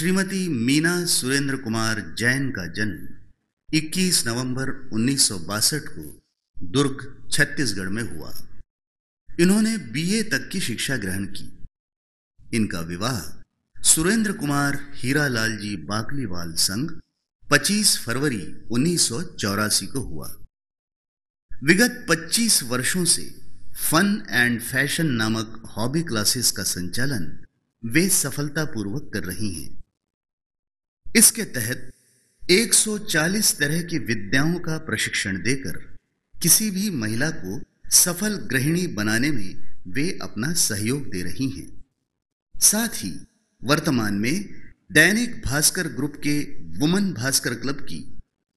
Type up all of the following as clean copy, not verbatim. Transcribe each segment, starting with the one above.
श्रीमती मीना सुरेंद्र कुमार जैन का जन्म 21 नवंबर 1962 को दुर्ग, छत्तीसगढ़ में हुआ। इन्होंने बीए तक की शिक्षा ग्रहण की। इनका विवाह सुरेंद्र कुमार हीरालाल जी बाकलीवाल संग 25 फरवरी 1984 को हुआ। विगत 25 वर्षों से फन एंड फैशन नामक हॉबी क्लासेस का संचालन वे सफलतापूर्वक कर रही हैं। इसके तहत 140 तरह की विद्याओं का प्रशिक्षण देकर किसी भी महिला को सफल गृहिणी बनाने में वे अपना सहयोग दे रही हैं। साथ ही वर्तमान में दैनिक भास्कर ग्रुप के वुमन भास्कर क्लब की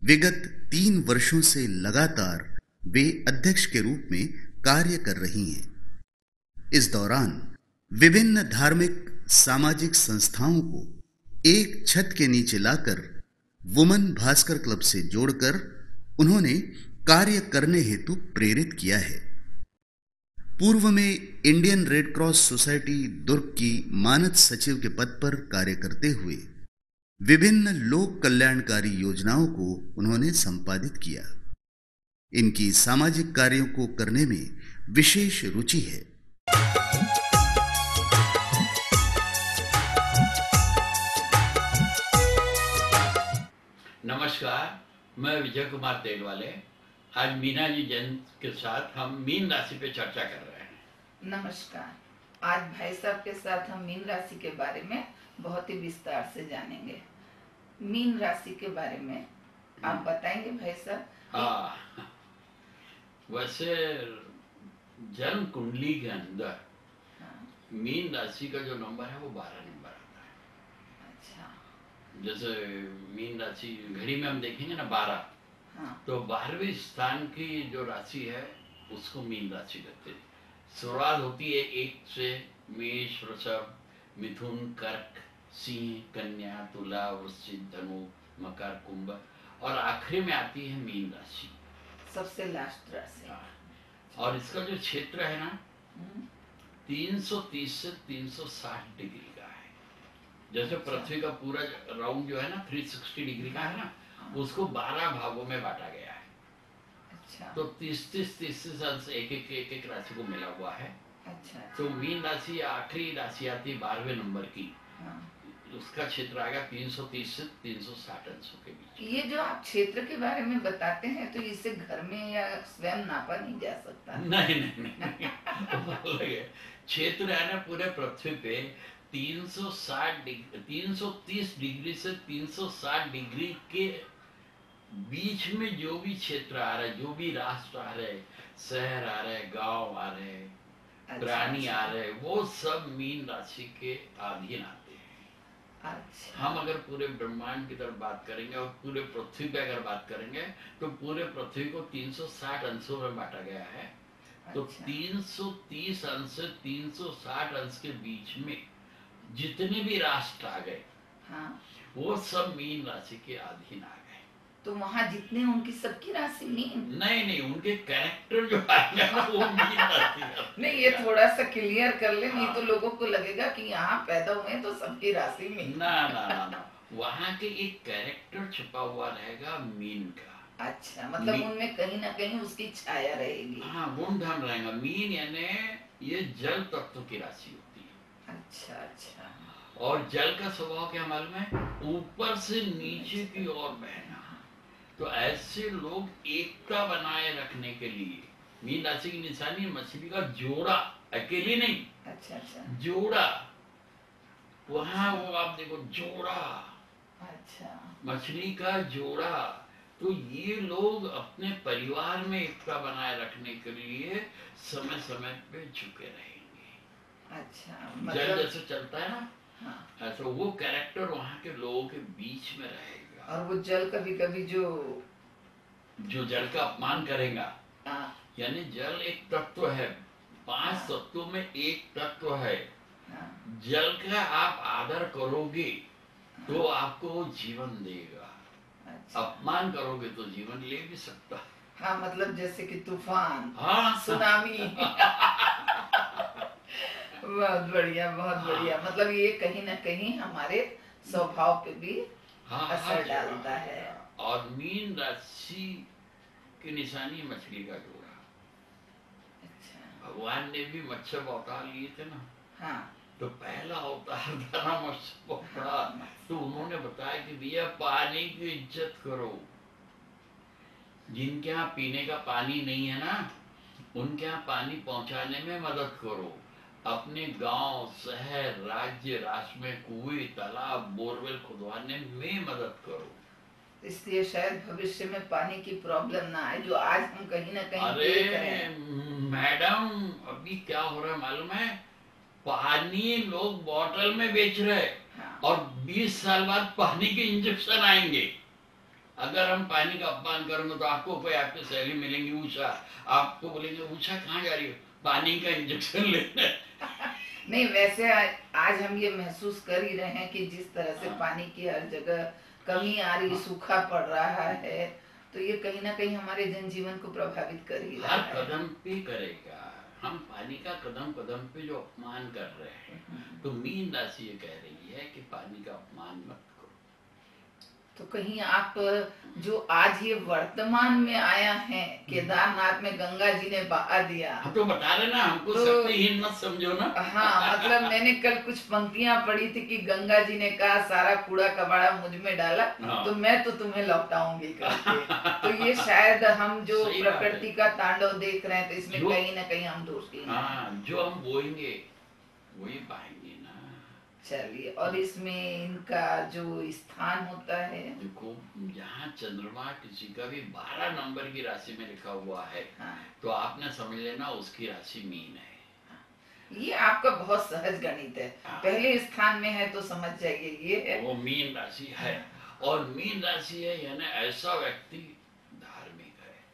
विगत 3 वर्षों से लगातार वे अध्यक्ष के रूप में कार्य कर रही हैं। इस दौरान विभिन्न धार्मिक सामाजिक संस्थाओं को एक छत के नीचे लाकर वुमन भास्कर क्लब से जोड़कर उन्होंने कार्य करने हेतु प्रेरित किया है। पूर्व में इंडियन रेड क्रॉस सोसाइटी दुर्ग की मानद सचिव के पद पर कार्य करते हुए विभिन्न लोक कल्याणकारी योजनाओं को उन्होंने संपादित किया। इनकी सामाजिक कार्यों को करने में विशेष रुचि है। नमस्कार, मैं विजय कुमार तेलवाले। आज मीना जी जैन के साथ हम मीन राशि पे चर्चा कर रहे हैं। नमस्कार, आज भाई साहब के साथ हम मीन राशि के बारे में बहुत ही विस्तार से जानेंगे। मीन राशि के बारे में आप बताएंगे भाई साहब? हाँ, वैसे जन्म कुंडली के अंदर मीन राशि का जो नंबर है वो 12 नंबर आता है। अच्छा। जैसे मीन राशि घड़ी में हम देखेंगे ना 12, तो 12वें स्थान की जो राशि है उसको मीन राशि कहते हैं। शुरुआत होती है 1 से मेष, वृषभ, मिथुन, कर्क, सिंह, कन्या, तुला, वृश्चिक, धनु, मकर, कुंभ और आखिरी में आती है मीन राशि, सबसे लास्ट राशि। और इसका जो क्षेत्र है ना 330 से 360 डिग्री का है। जैसे पृथ्वी का पूरा राउंड जो है ना 360 डिग्री का है ना, उसको 12 भागों में बांटा गया है। अच्छा। तो 30 अंश एक राशि को मिला हुआ है। अच्छा। तो मीन राशि आखिरी राशि आती है 12वें नंबर की। उसका क्षेत्र आएगा 330 से 360 अंशों के बीच। ये जो आप क्षेत्र के बारे में बताते हैं तो इसे घर में या स्वयं नापा नहीं जा सकता? नहीं। क्षेत्र है ना पूरे पृथ्वी पे 330 डिग्री से 360 डिग्री के बीच में जो भी क्षेत्र आ रहा है, जो भी राष्ट्र आ रहे, शहर आ रहे, गांव आ रहे, प्राणी आ रहे, वो सब मीन राशि के अधीन आते हैं। अच्छा। हम अगर पूरे ब्रह्मांड की तरफ बात करेंगे और पूरे पृथ्वी पे अगर बात करेंगे तो पूरे पृथ्वी को 360 अंशों में बांटा गया है। तो 330 अंश से 360 अंश के बीच में जितने भी राष्ट्र आ गए, वो सब मीन राशि के अधीन आ गए। तो वहाँ जितने उनकी सबकी राशि मीन? नहीं, उनके कैरेक्टर जो आएगा वो मीन राशि। नहीं, ये थोड़ा सा क्लियर कर ले, नहीं तो लोगों को लगेगा कि यहाँ पैदा हुए तो सबकी राशि मीन। ना, वहाँ के एक कैरेक्टर छुपा हुआ रहेगा मीन का। अच्छा, मतलब उनमें कहीं ना कहीं उसकी छाया रहेगी। हाँ, गुण धर्म रहेगा। मीन यानी ये जल तत्व की राशि होती है। अच्छा। और जल का स्वभाव क्या मालूम है? ऊपर से नीचे की ओर बहना। तो ऐसे लोग एकता बनाए रखने के लिए मीन राशि की निशानी मछली का जोड़ा, अकेली नहीं। अच्छा। जोड़ा, वहाँ वो आप देखो जोड़ा। अच्छा। मछली का जोड़ा। तो ये लोग अपने परिवार में एकता बनाए रखने के लिए समय समय पे झुके रहेंगे। अच्छा, मतलब जल जैसे चलता है ना, ऐसा वो कैरेक्टर वहाँ के लोगों के बीच में रहेगा। और वो जल कभी कभी जो जल का अपमान करेगा, यानी जल एक तत्व है, 5 तत्वों में एक तत्व है। जल का आप आदर करोगे तो आपको वो जीवन देगा। अपमान करोगे तो जीवन ले भी सकता। हाँ, मतलब जैसे कि तूफान, सुनामी। बहुत बढ़िया। मतलब ये कहीं ना कहीं हमारे स्वभाव पे भी हाँ, असर डालता है। और मीन राशि की निशानी मछली का जोड़ा। अच्छा। भगवान ने भी मत्स्य अवतार लिए थे ना। हाँ। तो पहला अवतार था ना मत्स्य अवतार। तो उन्होंने बताया कि भैया पानी की इज्जत करो। जिनके यहाँ पीने का पानी नहीं है ना, उनके यहाँ पानी पहुंचाने में मदद करो। अपने गांव, शहर, राज्य, राष्ट्र में कुएं, तालाब, बोरवेल खुदवाने में मदद करो। इसलिए शायद भविष्य में पानी की प्रॉब्लम ना आए, जो आज हम कहीं ना कहीं अरे देख रहे हैं। मैडम, अभी क्या हो रहा है मालूम है? पानी लोग बोतल में बेच रहे हैं। हाँ। और 20 साल बाद पानी के इंजेक्शन आएंगे। अगर हम पानी का अपमान करेंगे तो आपको कोई आपके सहेली मिलेंगी उषा, आपको बोलेंगे उषा कहाँ जा रही हो? पानी का इंजेक्शन लेने। नहीं, वैसे आज हम ये महसूस कर ही रहे हैं कि जिस तरह से पानी की हर जगह कमी आ रही, सूखा पड़ रहा है, तो ये कहीं ना कहीं हमारे जनजीवन को प्रभावित कर ही रहा हर है। कदम पे करेगा। हम पानी का कदम कदम पे जो अपमान कर रहे हैं, तो मीन राशि ये कह रही है कि पानी का अपमान मत करो। तो कहीं आप जो आज ये वर्तमान में आया है, केदारनाथ में गंगा जी ने बहा दिया। हम तो बता रहे ना, हमको तो शक्तिहीन मत समझो ना। हाँ, मतलब मैंने कल कुछ पंक्तियां पढ़ी थी कि गंगा जी ने कहा सारा कूड़ा कबाड़ा मुझ में डाला, हाँ। तो मैं तो तुम्हें लौटाऊंगी करके। तो ये शायद हम जो सही बात है। प्रकृति का तांडव देख रहे हैं, तो इसमें जो- कहीं ना कहीं हम दोषी हैं। हाँ, जो हम बोएंगे वही पाएंगे ना। चलिए, और इसमें इनका जो स्थान होता है, देखो, जहाँ चंद्रमा किसी का भी 12 नंबर की राशि में लिखा हुआ है, हाँ, तो आपने समझ लेना उसकी राशि मीन है। ये आपका बहुत सहज गणित है। हाँ। पहले स्थान में है तो समझ जाइए ये है। वो मीन राशि है। और मीन राशि है यानी ऐसा व्यक्ति धार्मिक है,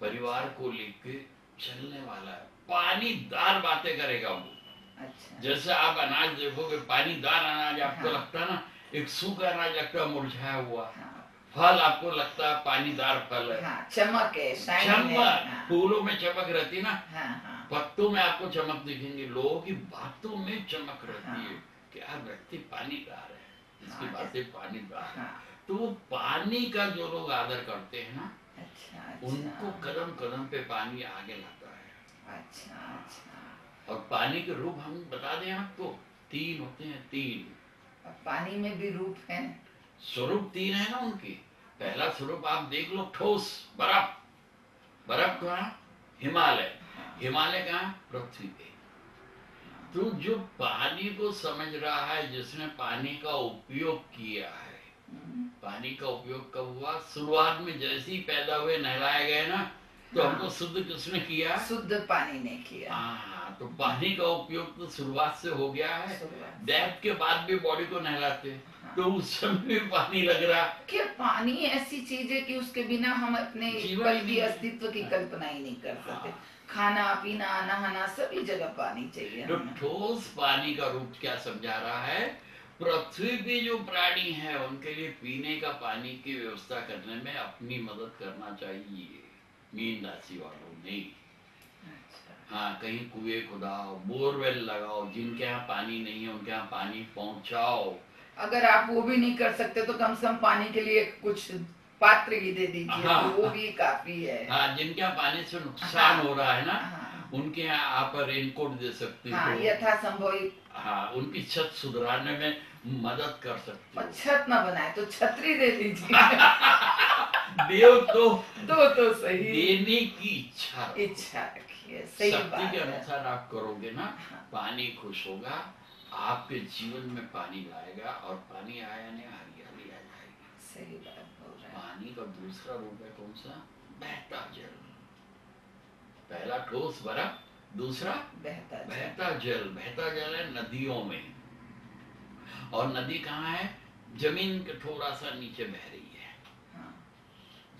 परिवार को लेके चलने वाला है, पानीदार बातें करेगा वो। अच्छा। जैसे आप अनाज देखोगे, पानीदार अनाज आपको हाँ। लगता है ना, एक सूखा अनाज लगता है मुरझाया हुआ। हाँ। फल आपको लगता है पानीदार फल है। हाँ, चमक है, शाइन है। चमक, हाँ। फूलों में चमक रहती ना, हाँ, हाँ। पत्तों में आपको चमक दिखेंगे, लोगों की बातों में चमक रहती हाँ। है कि यार व्यक्ति पानीदार है, इसकी हाँ, बातें पानीदार है। हाँ। तो वो पानी का जो लोग आदर करते हैं ना, अच्छा, उनको अच्छा। कदम कदम पे पानी आगे लाता है। अच्छा, अच्छा। और पानी के रूप हम बता दें आपको, 3 होते हैं, 3 अब पानी में भी रूप है। स्वरूप 3 है ना उनके। पहला स्वरूप आप देख लो, ठोस, बर्फ। बर्फ कहाँ? हिमालय। हिमालय कहाँ? पृथ्वी पे। तो जो पानी को समझ रहा है, जिसने पानी का उपयोग किया है, पानी का उपयोग कब हुआ? शुरुआत में जैसे ही पैदा हुए, नहलाए गए ना, तो हाँ। हमको शुद्ध किसने किया? शुद्ध पानी ने किया। हाँ, तो पानी का उपयोग तो शुरुआत से हो गया है। शुरुआत से। डेथ के बाद भी बॉडी को नहलाते, हाँ। तो उस समय भी पानी लग रहा। क्या पानी ऐसी चीज है कि उसके बिना हम अपने जीवन पल ही की नहीं है। अस्तित्व की कल्पना ही नहीं कर सकते। हाँ। खाना पीना नहाना सभी जगह पानी चाहिए तो हमें। ठोस पानी का रूप क्या समझा रहा है? पृथ्वी पे जो प्राणी है उनके लिए पीने का पानी की व्यवस्था करने में अपनी मदद करना चाहिए, मीन राशि वालों ने। अच्छा। हाँ, कहीं कुएं खुदाओ, बोरवेल लगाओ, जिनके यहाँ पानी नहीं है उनके यहाँ पानी पहुंचाओ। अगर आप वो भी नहीं कर सकते तो कम से कम पानी के लिए कुछ पात्र ही दे दीजिए, हाँ। तो वो भी काफी है। हाँ, जिनके यहाँ पानी से नुकसान हाँ। हो रहा है ना, हाँ। उनके यहाँ आप रेनकोट दे सकते हाँ, हो। यथासंभव। हाँ, उनकी छत सुधारने में मदद कर सकते और हो। छत ना बनाए तो छतरी दे दीजिए। देव तो सही। देने की इच्छा रखो। इच्छा रखिए, सही शक्ति बात के है। अनुसार आप करोगे ना, हाँ। पानी खुश होगा, आपके जीवन में पानी लाएगा, और पानी आया नहीं, हरियाली आ जाएगी। सही बात बोल रहे हैं। पानी का दूसरा रूप है कौन सा? बहता जल। पहला ठोस बर्फ, दूसरा बहता जल। बहता जल। बहता जल है नदियों में, और नदी कहाँ है? जमीन के थोड़ा सा नीचे बह रही है। हाँ।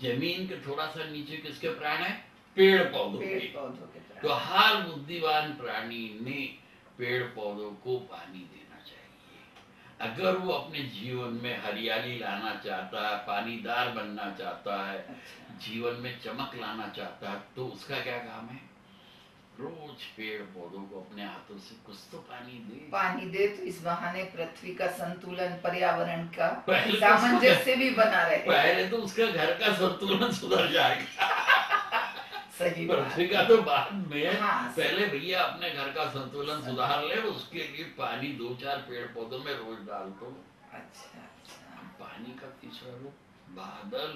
जमीन के थोड़ा सा नीचे किसके प्राण है? पेड़ पौधों पेड़ के। पौधों के प्राण। तो हर बुद्धिमान प्राणी ने पेड़ पौधों को पानी देना चाहिए। अगर वो अपने जीवन में हरियाली लाना चाहता है, पानीदार बनना चाहता है, अच्छा। जीवन में चमक लाना चाहता है, तो उसका क्या काम है? रोज पेड़ पौधों को अपने हाथों से कुछ तो पानी दे, तो इस बहाने पृथ्वी का संतुलन, पर्यावरण का पहले सामंजस्य भी बना रहे। पहले तो उसका घर का संतुलन सुधर जाएगा। सही पृथ्वी का तो बाद में। हाँ, पहले भैया अपने घर का संतुलन सुधार ले, उसके लिए पानी 2-4 पेड़ पौधों में रोज डाल दो। अच्छा अच्छा। पानी का तीसरा रूप बादल,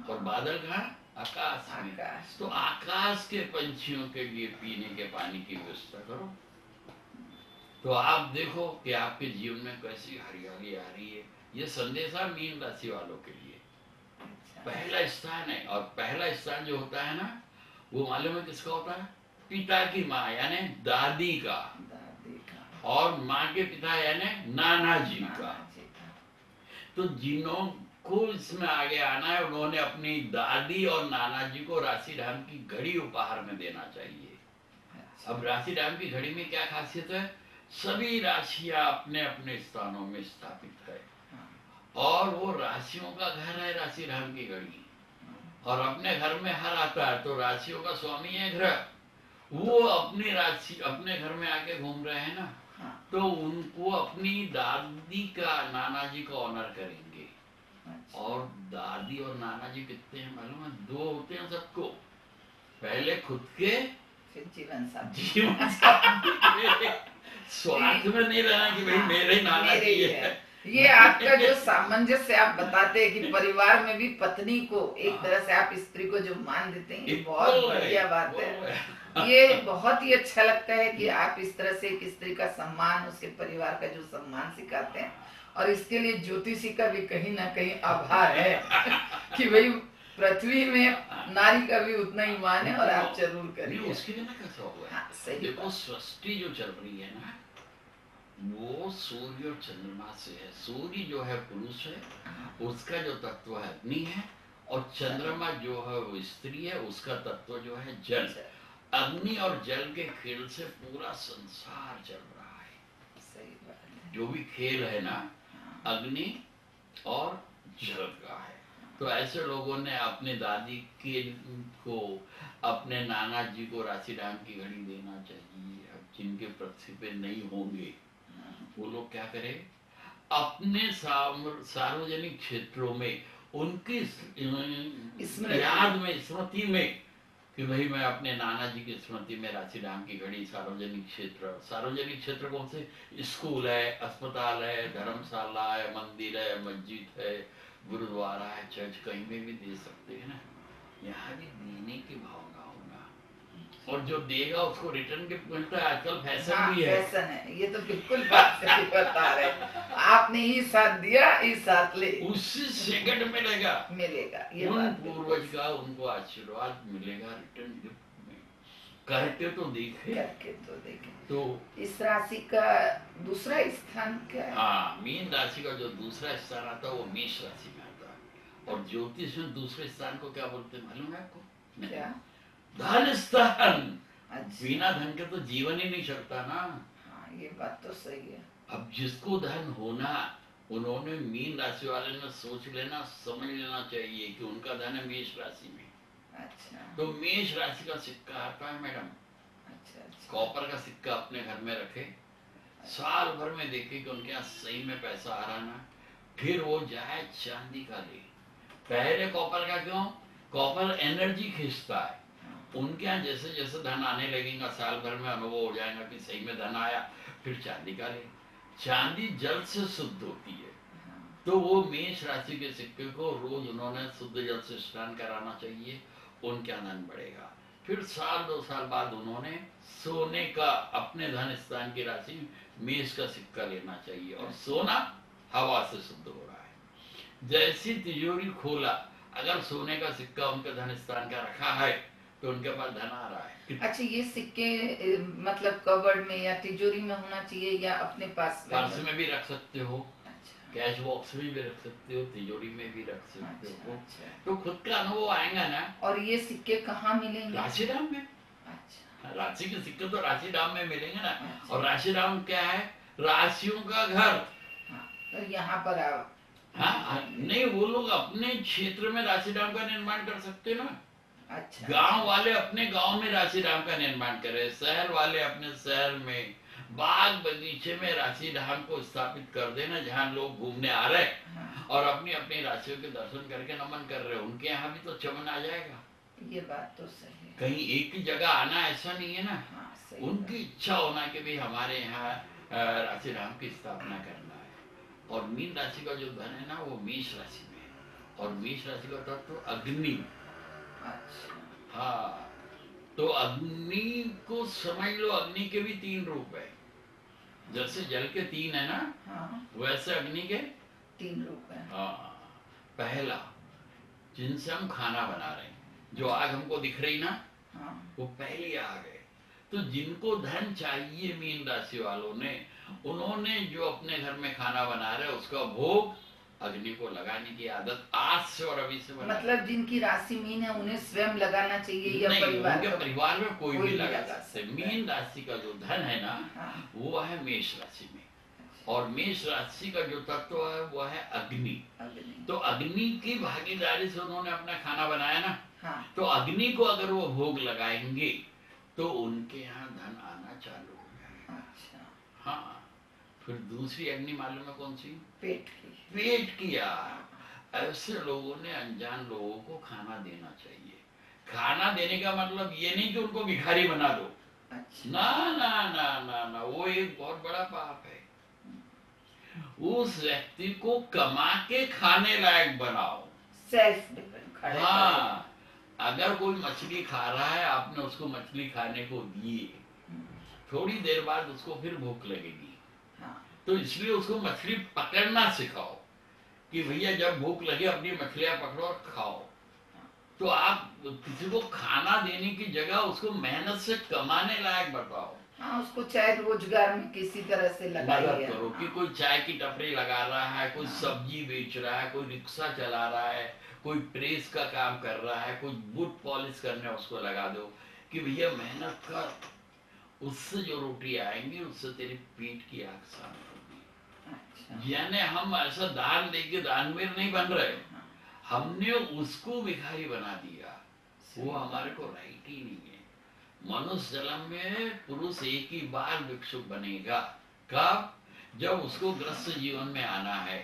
और बादल कहाँ? आकाश में। तो आकाश के पंछियों के लिए पीने के पानी की व्यवस्था करो। तो आप देखो कि आपके जीवन में कैसी हरियाली आ रही है। ये संदेशा मीन राशि वालों के लिए पहला स्थान है। और पहला स्थान जो होता है ना, वो मालूम है किसका होता है? पिता की माँ यानी दादी का, और माँ के पिता यानी नाना जी का। तो जिन्हों को इसमें आगे आना है, उन्होंने अपनी दादी और नाना जी को राशिराम की घड़ी उपहार में देना चाहिए। अब राशिराम की घड़ी में क्या खासियत है? सभी राशियां अपने अपने स्थानों में स्थापित है, और वो राशियों का घर है राशिराम की घड़ी। और अपने घर में हर आता है तो राशियों का स्वामी है ग्रह, वो अपनी राशि अपने घर में आके घूम रहे हैं ना, तो उनको अपनी दादी का, नाना जी का ऑनर करेंगे। और दादी और नाना जी कितने हैं मालूम है? 2 होते हैं सबको। पहले खुद के, फिर जीवन साथी। स्वार्थ में नहीं रहना कि भाई मेरे नाना जी है। ये आपका जो सामंजस्य आप बताते हैं कि परिवार में भी पत्नी को एक तरह से आप स्त्री को जो मान देते हैं, ये बहुत बढ़िया बात है। ये बहुत ही अच्छा लगता है कि आप इस तरह से एक स्त्री का सम्मान, उसके परिवार का जो सम्मान सिखाते हैं। और इसके लिए ज्योतिषी का भी कहीं ना कहीं आभार है कि भाई पृथ्वी में नारी का भी उतना ही मान है, और आप जरूर करिए। उसके लिए ना कैसा हुआ है? हाँ, सही। देखो सृष्टि जो चल रही है ना, वो सूर्य और चंद्रमा से है। सूर्य जो है पुरुष है, उसका जो तत्व है अग्नि है, और चंद्रमा जो है वो स्त्री है, उसका तत्व जो है जल। अग्नि और जल के खेल से पूरा संसार चल रहा है। सही बात है। जो भी खेल है ना, अग्नि और जल का है। तो ऐसे लोगों ने अपने दादी के को, अपने नाना जी को राशिराम की घड़ी देना चाहिए। अब जिनके पृथ्वी पे नहीं होंगे, वो लोग क्या करें? अपने सार्वजनिक क्षेत्रों में उनकी याद में, स्मृति में, कि भाई मैं अपने नाना जी की स्मृति में राशिराम की घड़ी, सार्वजनिक क्षेत्र कौन से? स्कूल है, अस्पताल है, धर्मशाला है, मंदिर है, मस्जिद है, गुरुद्वारा है, चर्च, कहीं में भी दे सकते हैं ना। यहाँ भी देने की भावना होना, और जो देगा उसको रिटर्न गिफ्ट मिलता है। आजकल फैशन भी है। फैशन है, ये तो बिल्कुल बात सही बता रहे। आपने ही साथ दिया, इस साथ ले, उसी सेकंड मिलेगा। ये उन पूर्वज का उनको आशीर्वाद मिलेगा रिटर्न गिफ्ट में। करके तो देखे। तो इस राशि का दूसरा स्थान क्या है? हाँ, मीन राशि का जो दूसरा स्थान आता है वो मेष राशि में आता है। और ज्योतिष में दूसरे स्थान को क्या बोलते हैं मालूम है आपको? क्या? धन स्थान। अच्छा। बिना धन के तो जीवन ही नहीं चलता ना। हाँ, ये बात तो सही है। अब जिसको धन होना, उन्होंने मीन राशि वाले ने सोच लेना, समझ लेना चाहिए कि उनका धन है मेष राशि में। अच्छा। तो मेष राशि का सिक्का आता है मैडम। अच्छा। कॉपर का सिक्का अपने घर में रखे, साल भर में देखे कि उनके यहाँ सही में पैसा आ रहा ना, फिर वो जाए चांदी का ले। पहले कॉपर का क्यों? कॉपर एनर्जी खींचता है। उनके यहाँ जैसे जैसे धन आने लगेगा, साल भर में अनुभव हो जाएगा कि सही में धन आया, फिर चांदी का ले। चांदी जल से शुद्ध होती है, तो वो मेष राशि के सिक्के को रोज उन्होंने शुद्ध जल से स्नान कराना चाहिए, उनके यहाँ धन बढ़ेगा। फिर साल 2 साल बाद उन्होंने सोने का, अपने धन स्थान की राशि मेष का सिक्का लेना चाहिए। और सोना हवा से शुद्ध हो रहा है। जैसी तिजोरी खोला, अगर सोने का सिक्का उनके धन स्थान का रखा है तो उनके पास धन आ रहा है। अच्छा, ये सिक्के मतलब कबर्ड में या तिजोरी में होना चाहिए या अपने पास? पर्स में भी रख सकते हो। अच्छा। कैश बॉक्स में भी रख सकते हो, तिजोरी में भी रख सकते हो। अच्छा। तो खुद का अनुभव आएगा ना। और ये सिक्के कहाँ मिलेंगे? राशिराम में। अच्छा। राशि के सिक्के तो राशिराम में मिलेंगे ना। अच्छा। और राशिराम क्या है? राशियों का घर। तो यहाँ पर आप हाँ, नहीं, वो लोग अपने क्षेत्र में राशिराम का निर्माण कर सकते ना। अच्छा। गांव वाले अपने गांव में राशि धाम का निर्माण करें, शहर वाले अपने शहर में बाग बगीचे में राशि धाम को स्थापित कर देना, जहाँ लोग घूमने आ रहे हाँ, और अपनी अपनी राशियों के दर्शन करके नमन कर रहे हैं, उनके यहाँ भी तो चमन आ जाएगा। ये बात तो सही है। कहीं एक ही जगह आना ऐसा नहीं है ना। हाँ, सही उनकी इच्छा होना कि भाई हमारे यहाँ राशि धाम की स्थापना करना है। और मीन राशि का जो धन है ना वो मेष राशि में है, और मेष राशि का तत्व तो अग्नि। अच्छा। हाँ, तो अग्नि को समझ लो, अग्नि के भी 3 रूप है। जैसे जल के 3 है ना, हाँ, वैसे अग्नि के 3 रूप है। हाँ, पहला जिनसे हम खाना बना रहे हैं, जो आग हमको दिख रही ना, हाँ, वो पहली आग है। तो जिनको धन चाहिए मीन राशि वालों ने, उन्होंने जो अपने घर में खाना बना रहे उसका भोग अग्नि को लगाने की आदत आज से और अभी से बना। मतलब जिनकी राशि मीन है उन्हें स्वयं लगाना चाहिए या नहीं, परिवार उनके का? परिवार में कोई भी लगा सकते। सकता है। मीन राशि का जो धन है ना, हाँ, वो है मेष राशि में, और मेष राशि का जो तत्व है वो है अग्नि। अग्नि। तो अग्नि की भागीदारी से उन्होंने अपना खाना बनाया ना, हाँ, तो अग्नि को अगर वो भोग लगाएंगे तो उनके यहाँ धन आना चालू हो जाएगा। अच्छा। हाँ, फिर दूसरी अग्नि मालूम है कौन सी? पेट की। पेट की आग। ऐसे लोगों ने अनजान लोगों को खाना देना चाहिए। खाना देने का मतलब ये नहीं कि उनको भिखारी बना दो। अच्छा। ना ना ना ना ना, वो एक बहुत बड़ा पाप है। उस व्यक्ति को कमा के खाने लायक बनाओ। Self depend. हाँ, अगर कोई मछली खा रहा है, आपने उसको मछली खाने को दिए, थोड़ी देर बाद उसको फिर भूख लगेगी। हाँ, तो इसलिए उसको मछली पकड़ना सिखाओ कि भैया जब भूख लगे अपनी मछलियां पकड़ो और खाओ। तो आप किसी को खाना देने की जगह उसको मेहनत से कमाने लायक बताओ। हाँ, उसको चाहे रोजगार में किसी तरह से मदद लगाइए। करो कि हाँ, कोई चाय की टपरी लगा रहा है, कोई हाँ। सब्जी बेच रहा है, कोई रिक्शा चला रहा है, कोई प्रेस का काम कर रहा है, कोई बूट पॉलिश करने उसको लगा दो कि भैया मेहनत कर, उससे जो रोटी आएंगी उससे तेरे पेट की आग शांत होगी। अच्छा। यानी हम ऐसा दान देके दानवीर नहीं बन रहे, हाँ, हमने उसको भिखारी बना दिया। वो हमारे को राइट ही नहीं है। मनुष्य जन्म में पुरुष एक ही बार भिक्षुक बनेगा। कब? जब उसको ग्रस्त जीवन में आना है,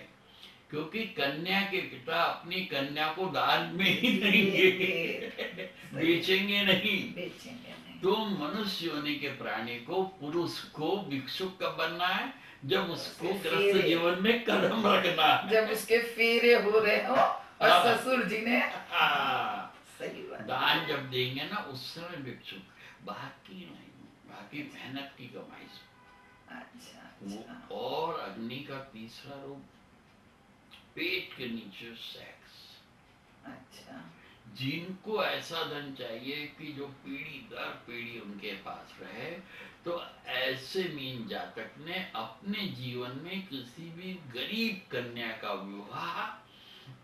क्योंकि कन्या के पिता अपनी कन्या को दान में ही देंगे, बेचेंगे नहीं। बेचेंगे नहीं। तो मनुष्य योनि के प्राणी को, पुरुष को भिक्षुक कब बनना है? जब उसको ग्रस्त जीवन में कदम रखना है, जब उसके फेरे हो रहे हो और ससुर जी ने। सही बात। दान जब देंगे ना उस समय भिक्षुक, बाकी नहीं, बाकी मेहनत की कमाई से। अच्छा, अच्छा। और अग्नि का तीसरा रूप पेट के नीचे सेक्स। अच्छा। जिनको ऐसा धन चाहिए कि जो पीढ़ी दर पीढ़ी उनके पास रहे, तो ऐसे मीन जातक ने अपने जीवन में किसी भी गरीब कन्या का विवाह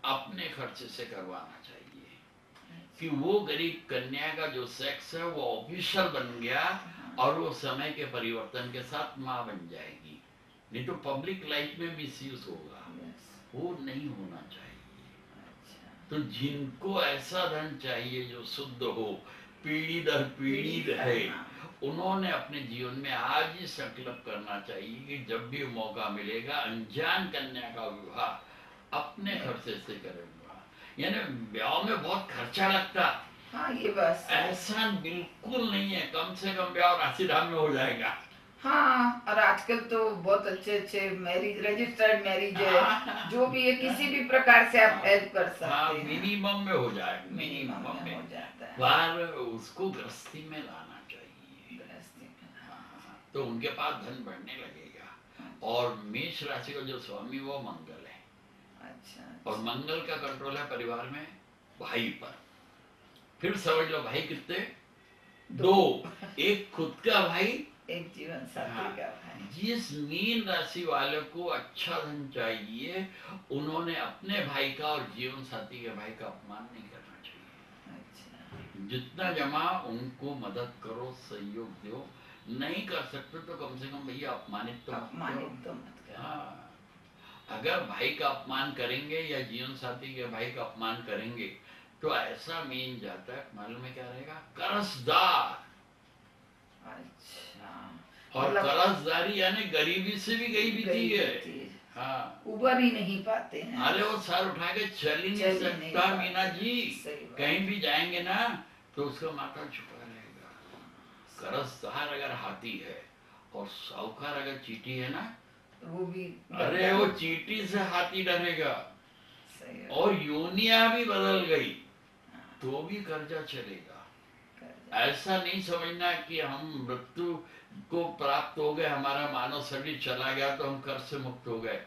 अपने खर्चे से करवाना चाहिए कि वो गरीब कन्या का जो सेक्स है वो ऑफिशियल बन गया और वो समय के परिवर्तन के साथ माँ बन जाएगी। नहीं तो पब्लिक लाइफ में मिसयूज होगा, वो नहीं होना चाहिए। तो जिनको ऐसा धन चाहिए जो शुद्ध हो, पीढ़ी दर पीढ़ी रहे, उन्होंने अपने जीवन में आज ही संकल्प करना चाहिए कि जब भी मौका मिलेगा अनजान कन्या का विवाह अपने खर्चे से करेंगे। यानी ब्याह में बहुत खर्चा लगता, हाँ, ये बस ऐसा बिल्कुल नहीं है। कम से कम ब्याह राशि धाम में हो जाएगा। हाँ, और आजकल तो बहुत अच्छे अच्छे मैरिज, रजिस्टर्ड मैरिज है, जो भी है किसी भी प्रकार से आप हेल्प कर सकते हैं। मिनिमम में हो जाएगा, मिनिमम में हो जाता है। पर उसको गृहस्थी में लाना चाहिए। गृहस्थी में। हाँ, तो उनके पास धन बढ़ने लगेगा। और मेष राशि का जो स्वामी वो मंगल है। अच्छा। और मंगल का कंट्रोल है परिवार में भाई पर। फिर समझ लो भाई कितने? 2। एक खुद का भाई, एक जीवन साथी का भाई। जिस मीन राशि वाले को अच्छा धन चाहिए, उन्होंने अपने भाई का और जीवन साथी के भाई का अपमान नहीं करना चाहिए। अच्छा। जितना जमा उनको मदद करो, सहयोग दो। नहीं कर सकते तो कम से कम भैया अपमानित तो मत करो। हाँ, अगर भाई का अपमान करेंगे या जीवन साथी के भाई का अपमान करेंगे तो ऐसा मीन जातक मालूम है क्या रहेगा? कर्जदार। अच्छा, और मतलब कर्जदारी यानी गरीबी से भी गई बीती है। हाँ, उबर ही नहीं पाते हैं। अरे वो सर उठा के चल ही नहीं सकता मीना जी। कहीं भी जाएंगे ना तो उसका माथा झुका रहेगा। कर्जदार अगर हाथी है और साहूकार अगर चींटी है ना, वो भी, अरे वो चींटी से हाथी डरेगा। और योनिया भी बदल गई तो भी कर्जा चलेगा। ऐसा नहीं समझना कि हम मृत्यु को प्राप्त हो गए, हमारा मानव शरीर चला गया तो हम कर्ज से मुक्त हो गए।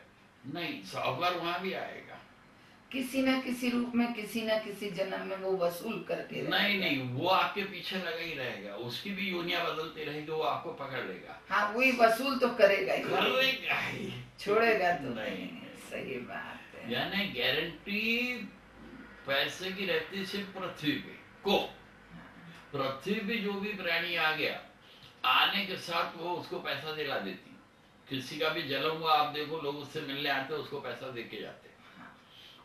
नहीं, साहूकार वहां भी आएगा, किसी न किसी रूप में, किसी न किसी जन्म में वो वसूल करके नहीं, वो आपके पीछे लगा ही रहेगा। उसकी भी योनिया बदलती रहेगी, वो आपको पकड़ लेगा। हाँ, वही वसूल तो करेगा ही, छोड़ेगा तो नहीं। सही बात है। यानी गारंटी पैसे की रहती सिर्फ पृथ्वी पे को। पृथ्वी पे जो भी प्राणी आ गया, आने के साथ वो उसको पैसा दिला देती। किसी का भी जन्म हुआ, आप देखो लोग उससे मिलने आते, उसको पैसा दे के जाते,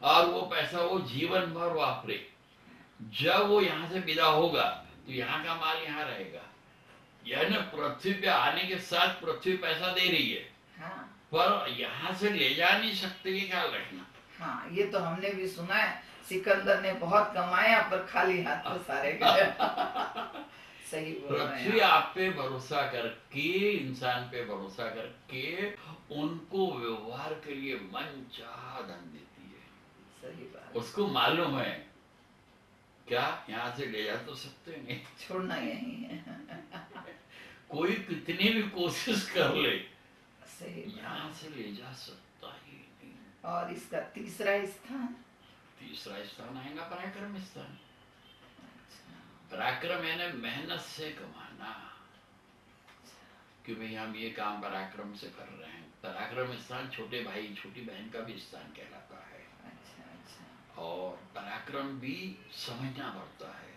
और वो पैसा वो जीवन भर वापरे। जब वो यहाँ से विदा होगा तो यहाँ का माल यहाँ रहेगा। यानी पृथ्वी पे आने के साथ पृथ्वी पैसा दे रही है, हाँ। पर यहाँ से ले जा नहीं सकते, ये ख्याल रखना। हाँ, ये तो हमने भी सुना है, सिकंदर ने बहुत कमाया पर खाली हाथ तो सारे गए। सही बोल रहे हैं। पृथ्वी आप पे भरोसा करके, इंसान पे भरोसा करके उनको व्यवहार के लिए मन चाह धन देती है। सही बात। उसको मालूम है क्या यहाँ से ले जा तो सकते नहीं, छोड़ना यही है। कोई कितनी भी कोशिश कर ले, सही यहाँ से ले जा सकता ही नहीं। और इसका तीसरा स्थान आएगा पराक्रम स्थान। पराक्रम यानी मेहनत से कमाना, कि भाई हम ये काम पराक्रम से कर रहे हैं। पराक्रम स्थान छोटे भाई छोटी बहन का भी स्थान कहलाता है। और पराक्रम भी समझना पड़ता है।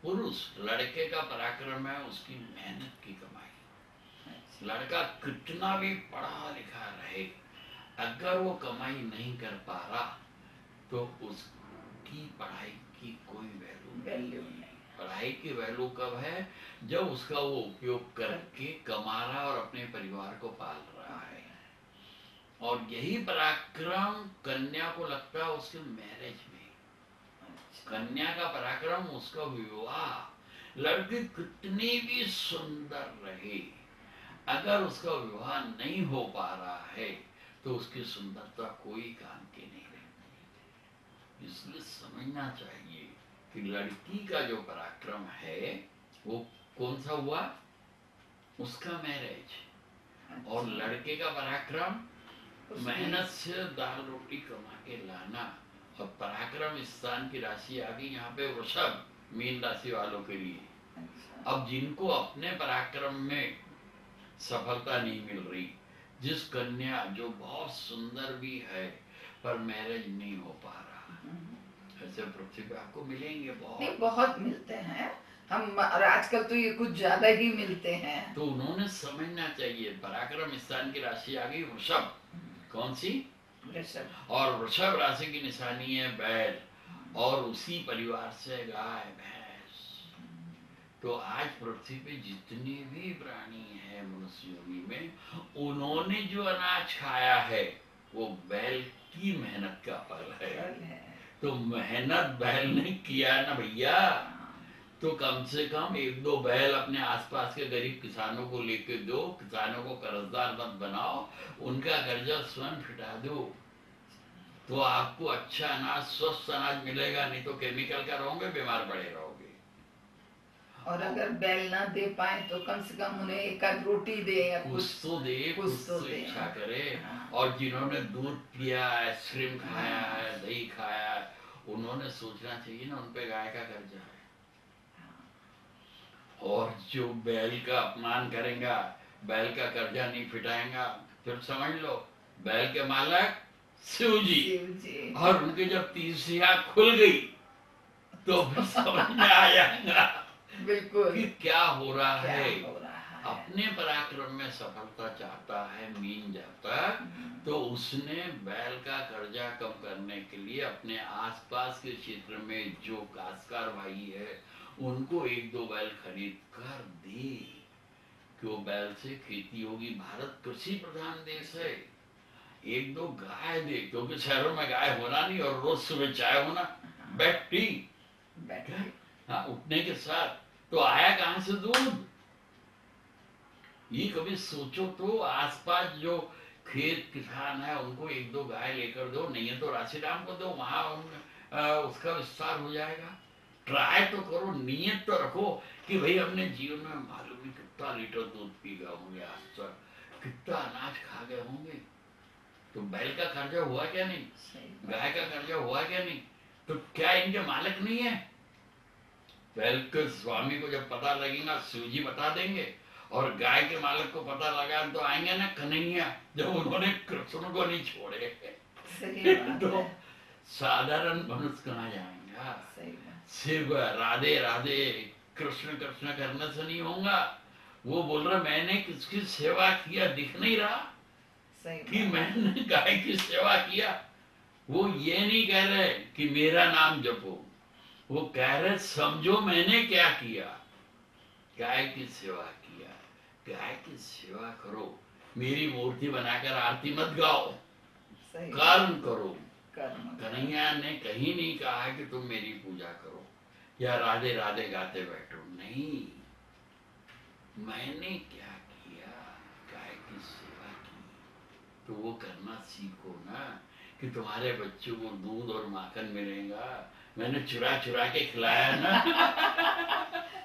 पुरुष लड़के का पराक्रम है उसकी मेहनत की कमाई। लड़का कितना भी पढ़ा लिखा रहे, अगर वो कमाई नहीं कर पा रहा तो उसकी पढ़ाई की कोई वैल्यू नहीं। पढ़ाई की वैल्यू कब है? जब उसका वो उपयोग करके कमा रहा और अपने परिवार को पाल रहा है। और यही पराक्रम कन्या को लगता है उसके मैरिज में। कन्या का पराक्रम उसका विवाह। लड़की कितनी भी सुंदर रहे, अगर उसका विवाह नहीं हो पा रहा है तो उसकी सुंदरता कोई काम की नहीं रहती। इसलिए समझना चाहिए कि लड़की का जो पराक्रम है वो कौन सा हुआ? उसका मैरिज। और लड़के का पराक्रम मेहनत से दाल रोटी कमा के लाना। और पराक्रम स्थान की राशि आ गई यहाँ पे वृषभ, मीन राशि वालों के लिए। अब जिनको अपने पराक्रम में सफलता नहीं मिल रही, जिस कन्या जो बहुत सुंदर भी है पर मैरिज नहीं हो पा रहा, ऐसे पृथ्वी पे आपको मिलेंगे बहुत मिलते हैं हम, और आजकल तो ये कुछ ज्यादा ही मिलते हैं। तो उन्होंने समझना चाहिए पराक्रम स्थान की राशि आ गई वृषभ। कौन सी? वृषभ। और वृषभ राशि की निशानी है बैल, और उसी परिवार से गाय भैंस। तो आज पृथ्वी पे जितने भी प्राणी हैं मनुष्य योनि में, उन्होंने जो अनाज खाया है वो बैल की मेहनत का फल है। तो मेहनत बैल ने किया ना भैया, तो कम से कम 1-2 बैल अपने आसपास के गरीब किसानों को लेके दो। किसानों को कर्जदार मत बनाओ, उनका कर्जा स्वयं फिटा दो, तो आपको अच्छा अनाज, स्वस्थ अनाज मिलेगा। नहीं तो केमिकल का रहोगे, बीमार पड़े रहोगे। और अगर बैल ना दे पाए तो कम से कम उन्हें एक आध रोटी दे या कुछ तो दे, कुछ तो इच्छा करे। और जिन्होंने दूध पिया, आइसक्रीम खाया है, दही खाया है, उन्होंने सोचना चाहिए ना उन पे गाय का कर्जा है। और जो बैल का अपमान करेगा, बैल का कर्जा नहीं फिटाएगा, फिर समझ लो बैल के मालक शिव जी। और उनकी जब तीसरी आंख खुल गई तो फिर समझ में आ जाएगा बिल्कुल कि क्या हो रहा है। अपने पराक्रम में सफलता चाहता है मीन जातक, तो उसने बैल का कर्जा कम करने के लिए अपने आसपास के क्षेत्र में जो काश्तकार भाई है उनको एक दो बैल खरीद कर दे कि वो बैल से खेती होगी। भारत कृषि प्रधान देश है। एक दो गाय दे, क्योंकि शहरों में गाय होना नहीं और रोज सुबह चाय होना, बैठी हाँ उठने के साथ, तो आया कहां से दूध? ये कभी सोचो तो। आसपास जो खेत किसान है उनको एक दो गाय लेकर दो, नहीं है तो राशिराम को दो, वहां उसका विस्तार हो जाएगा। ट्राई तो करो, नियत तो रखो कि भाई अपने जीवन में मालूम नहीं कितना लीटर दूध पी गए होंगे आज तक, कितना अनाज खा गए होंगे। तो बैल का कर्जा हुआ क्या नहीं, गाय का कर्जा हुआ क्या नहीं? तो क्या इनके मालिक नहीं है? बैल के स्वामी को जब पता लगेगा शिव जी बता देंगे, और गाय के मालिक को पता लगा तो आएंगे ना कन्हैया, जब उन्होंने कृष्ण को नहीं छोड़े तो साधारण मनुष्य कहाँ जाएंगा? सिर्फ राधे राधे कृष्ण कृष्ण करने से नहीं होगा। वो बोल रहा मैंने किसकी सेवा किया, दिख नहीं रहा कि मैंने गाय की सेवा किया। वो ये नहीं कह रहे कि मेरा नाम जपो, वो कह रहे समझो मैंने क्या किया। गाय की सेवा किया, गाय की सेवा करो। मेरी मूर्ति बनाकर आरती मत गाओ, कर्म करो। कन्हैया ने कहीं नहीं कहा कि तुम मेरी पूजा करो या राधे राधे गाते बैठो, नहीं। मैंने क्या किया, गाय की सेवा की। तो वो करना सीखो ना, कि तुम्हारे बच्चों को दूध और माखन मिलेगा। मैंने चुरा चुरा के खिलाया ना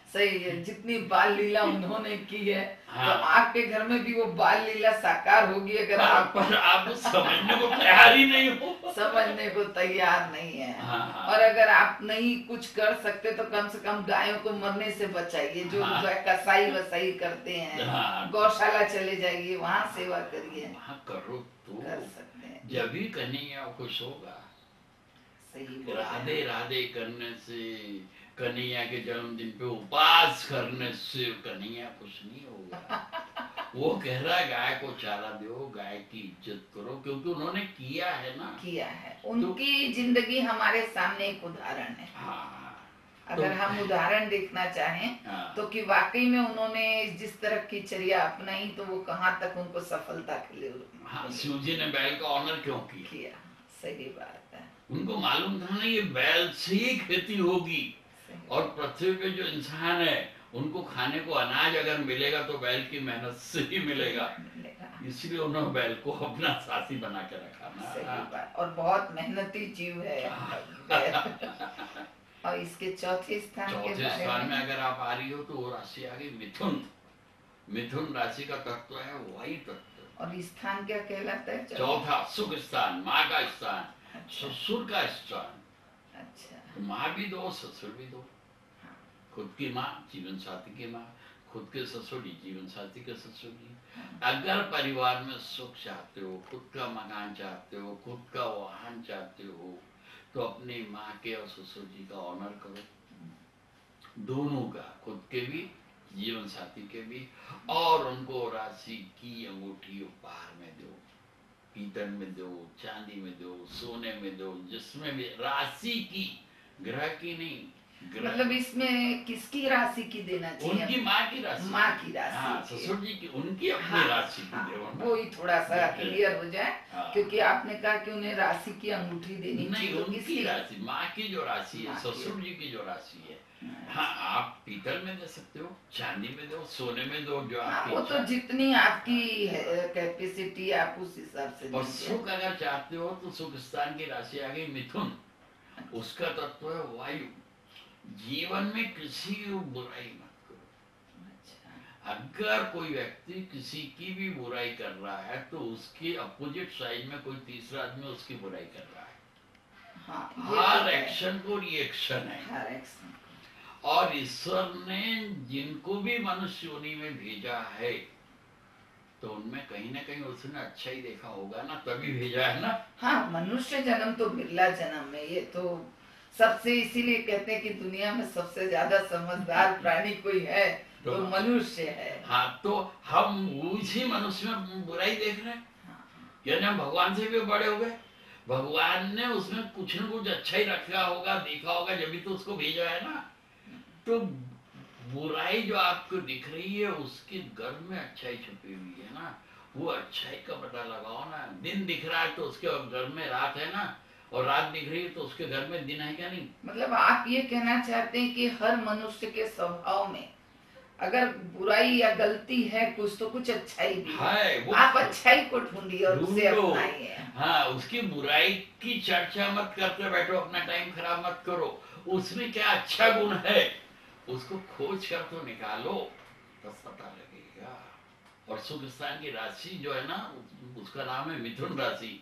सही है। जितनी बाल लीला उन्होंने की है, हाँ। तो आपके घर में भी वो बाल लीला साकार होगी अगर आप पर आप समझने को तैयार ही नहीं हो, समझने को तैयार नहीं है। हाँ। और अगर आप नहीं कुछ कर सकते तो कम से कम गायों को मरने से बचाइए। जो हाँ। कसाई वसाई करते हैं, हाँ। गौशाला चले जाइए, वहाँ सेवा करिए, वहाँ करो तो कर सकते हैं। जब भी कन्हैया खुश होगा। सही राधे राधे करने से, कन्हैया के जन्मदिन पे उपवास करने से कन्हैया खुश नहीं होगा। वो कह रहा है गाय को चारा दो, गाय की इज्जत करो, क्योंकि उन्होंने किया है ना, किया है। उनकी जिंदगी हमारे सामने एक उदाहरण है। हाँ। अगर हम उदाहरण देखना चाहें तो कि वाकई में उन्होंने जिस तरह की चर्या अपनाई तो वो कहाँ तक उनको सफलता के लिए। हाँ, शिव जी ने बैल का ऑनर क्यों किया? सही बात है। उनको मालूम था ना ये बैल से ही खेती होगी, और पृथ्वी पे जो इंसान है उनको खाने को अनाज अगर मिलेगा तो बैल की मेहनत से ही मिलेगा। इसलिए उन्होंने बैल को अपना साथी बना के रखा ना। सही बात। और बहुत मेहनती जीव है और इसके चौथे स्थान में अगर आप आ रही हो तो वो राशि आ गई मिथुन। मिथुन राशि का तत्व है वायु तत्व। और स्थान क्या कहलाता है? चौथा सुख स्थान, माँ का स्थान, ससुर का स्थान। अच्छा। तो माँ भी दो, ससुर भी दो। खुद की माँ, जीवन साथी की माँ, खुद के ससुर जी, जीवन साथी के ससुर जी। अगर परिवार में सुख चाहते हो, खुद का मकान चाहते हो, खुद का वाहन चाहते हो, तो अपनी माँ के और ससुर जी का ऑनर करो, दोनों का, खुद के भी, जीवन साथी के भी। और उनको राशि की अंगूठी उपहार में दो, पीतल में दो, चांदी में दो, सोने में दो, जिसमें भी राशि की, ग्रह की नहीं। मतलब इसमें किसकी राशि की देना चाहिए? उनकी माँ की राशि। माँ की राशि। हाँ, ससुर जी की, उनकी अपनी राशि की देना। वो ही थोड़ा सा क्लियर हो जाए। क्योंकि आपने कहा कि उन्हें राशि की अंगूठी देनी नहीं, चाहिए। उनकी राशि, माँ की जो राशि है, ससुर जी की जो राशि है। हाँ, आप पीतल में दे सकते हो, चांदी में दो, सोने में दो, जो आपकी वो तो जितनी आपकी कैपेसिटी आप उस हिसाब से। और सुख अगर चाहते हो तो सुख स्थान की राशि आ गई मिथुन। उसका तत्व है वायु। जीवन में किसी की बुराई मत करो। अगर कोई व्यक्ति किसी की भी बुराई कर रहा है तो उसके अपोजिट साइड में कोई तीसरा आदमी उसकी बुराई कर रहा है। हर एक्शन को रिएक्शन है। हर एक्शन। और ईश्वर ने जिनको भी मनुष्य योनि में भेजा है तो उनमें कहीं ना कहीं उसने अच्छा ही देखा होगा ना, तभी भेजा है ना। हाँ, मनुष्य जन्म तो बिरला जन्म है। ये तो सबसे, इसीलिए कहते हैं कि दुनिया में सबसे ज्यादा समझदार प्राणी कोई है तो मनुष्य है। हाँ, तो हम उसी मनुष्य में बुराई देख रहे हैं। हाँ। यानी हम भगवान से भी बड़े हो गए। भगवान ने उसमें कुछ न कुछ अच्छा ही रखा होगा, देखा होगा, जब भी तो उसको भेजा है ना। तो बुराई जो आपको दिख रही है उसके गर्भ में अच्छाई छुपी हुई है ना, वो अच्छाई का पता लगाओ ना। दिन दिख रहा है तो उसके घर में रात है ना, और रात दिख रही है तो उसके घर में दिन है क्या नहीं। मतलब आप ये कहना चाहते हैं कि हर मनुष्य के स्वभाव में अगर बुराई या गलती है कुछ तो कुछ अच्छाई भी है, वो आप अच्छाई को ढूंढिए और उसे अपनाइए। हाँ, उसकी बुराई की चर्चा मत करते बैठो, अपना टाइम खराब मत करो। उसमें क्या अच्छा गुण है उसको खोज कर तो निकालो, तब पता लगेगा। और शुक्र स्थान की राशि जो है ना उसका नाम है मिथुन राशि,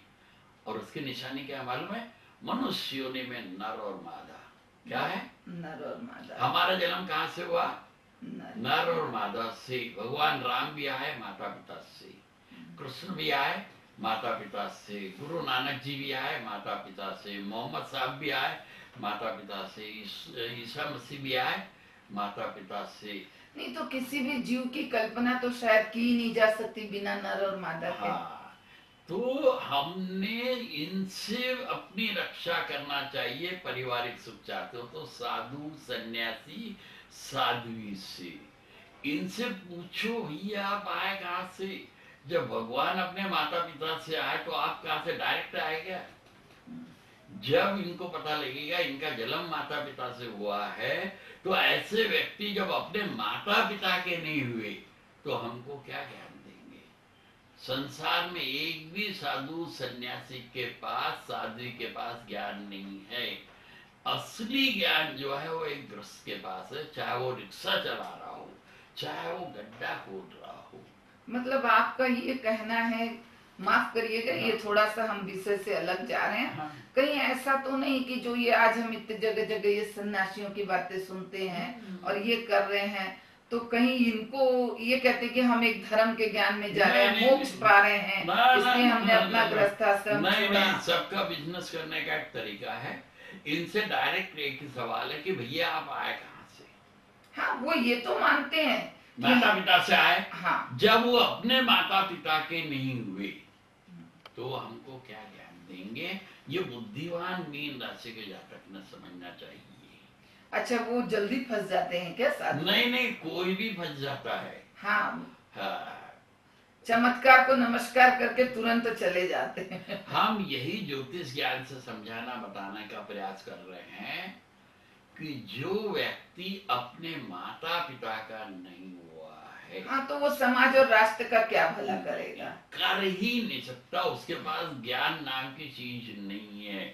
और उसकी निशानी क्या मालूम है? मनुष्य योनि में नर और मादा। क्या है? नर और मादा। हमारा जन्म कहाँ से हुआ? नर और मादा से। भगवान राम भी आए माता पिता से, कृष्ण भी आए माता पिता से, गुरु नानक जी भी आए माता पिता से, मोहम्मद साहब भी आए माता पिता से, ईसा मसीह भी आए माता पिता से। नहीं तो किसी भी जीव की कल्पना तो शायद की ही नहीं जा सकती बिना नर और मादा के। हाँ, तो हमने इनसे अपनी रक्षा करना चाहिए। पारिवारिक सुख चाहते हो तो साधु सन्यासी साध्वी से इनसे पूछो, भैया आप आए कहाँ से? जब भगवान अपने माता पिता से आए तो आप कहाँ से डायरेक्ट आए क्या? जब इनको पता लगेगा इनका जन्म माता पिता से हुआ है, तो ऐसे व्यक्ति जब अपने माता पिता के नहीं हुए तो हमको क्या ज्ञान देंगे? संसार में एक भी साधु सन्यासी के पास, साध्वी के पास ज्ञान नहीं है। असली ज्ञान जो है वो एक गृहस्थ के पास है, चाहे वो रिक्शा चला रहा हो, चाहे वो गड्ढा खोद रहा हो। मतलब आपका ये कहना है, माफ करिएगा ये थोड़ा सा हम विषय से अलग जा रहे हैं। कहीं ऐसा तो नहीं कि जो ये आज हम इतने जगह जगह ये सन्यासियों की बातें सुनते हैं और ये कर रहे हैं, तो कहीं इनको ये कहते कि हम एक धर्म के ज्ञान में जा रहे हैं, मोक्ष पा रहे हैं, इसलिए हमने अपना गृहस्थाश्रम छोड़ा। सबका बिजनेस करने का एक तरीका है। इनसे डायरेक्ट एक ही सवाल है कि भैया आप आए कहाँ से? हाँ, वो ये तो मानते हैं माता पिता से आए। हाँ। जब वो अपने माता पिता के नहीं हुए तो हमको क्या ज्ञान देंगे? ये बुद्धिवान मीन राशि के जातक ने समझना चाहिए। अच्छा, वो जल्दी फंस जाते हैं क्या साधु? नहीं, कोई भी फंस जाता है। हाँ, चमत्कार को नमस्कार करके तुरंत चले जाते हैं। हम यही ज्योतिष ज्ञान से समझाना बताने का प्रयास कर रहे हैं कि जो व्यक्ति अपने माता पिता का नहीं हुआ है, हाँ, तो वो समाज और राष्ट्र का क्या भला करेगा? कर ही नहीं सकता। उसके पास ज्ञान नाम की चीज नहीं है।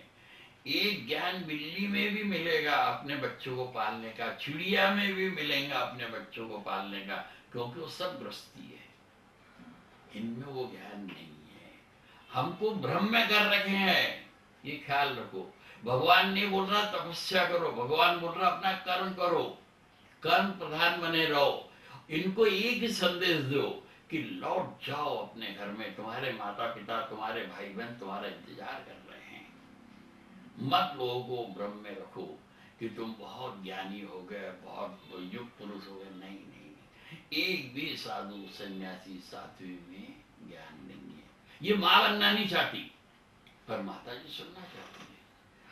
एक ज्ञान बिल्ली में भी मिलेगा अपने बच्चों को पालने का, चिड़िया में भी मिलेगा अपने बच्चों को पालने का, क्योंकि वो सब गृहस्थी है, इनमें वो ज्ञान नहीं है। हमको भ्रम में कर रखे हैं, ये ख्याल रखो। भगवान नहीं बोल रहा तपस्या करो, भगवान बोल रहा अपना कर्म करो, कर्म प्रधान बने रहो। इनको एक ही संदेश दो कि लौट जाओ अपने घर में, तुम्हारे माता पिता, तुम्हारे भाई बहन तुम्हारा इंतजार कर रहे हैं। मत लोगों को भ्रम में रखो कि तुम बहुत ज्ञानी हो गए, बहुत युग पुरुष हो गए। नहीं, एक भी साधु सन्यासी साध्वी में ज्ञान नहीं है। ये माँ बनना नहीं चाहती पर माता जी सुनना चाहती है।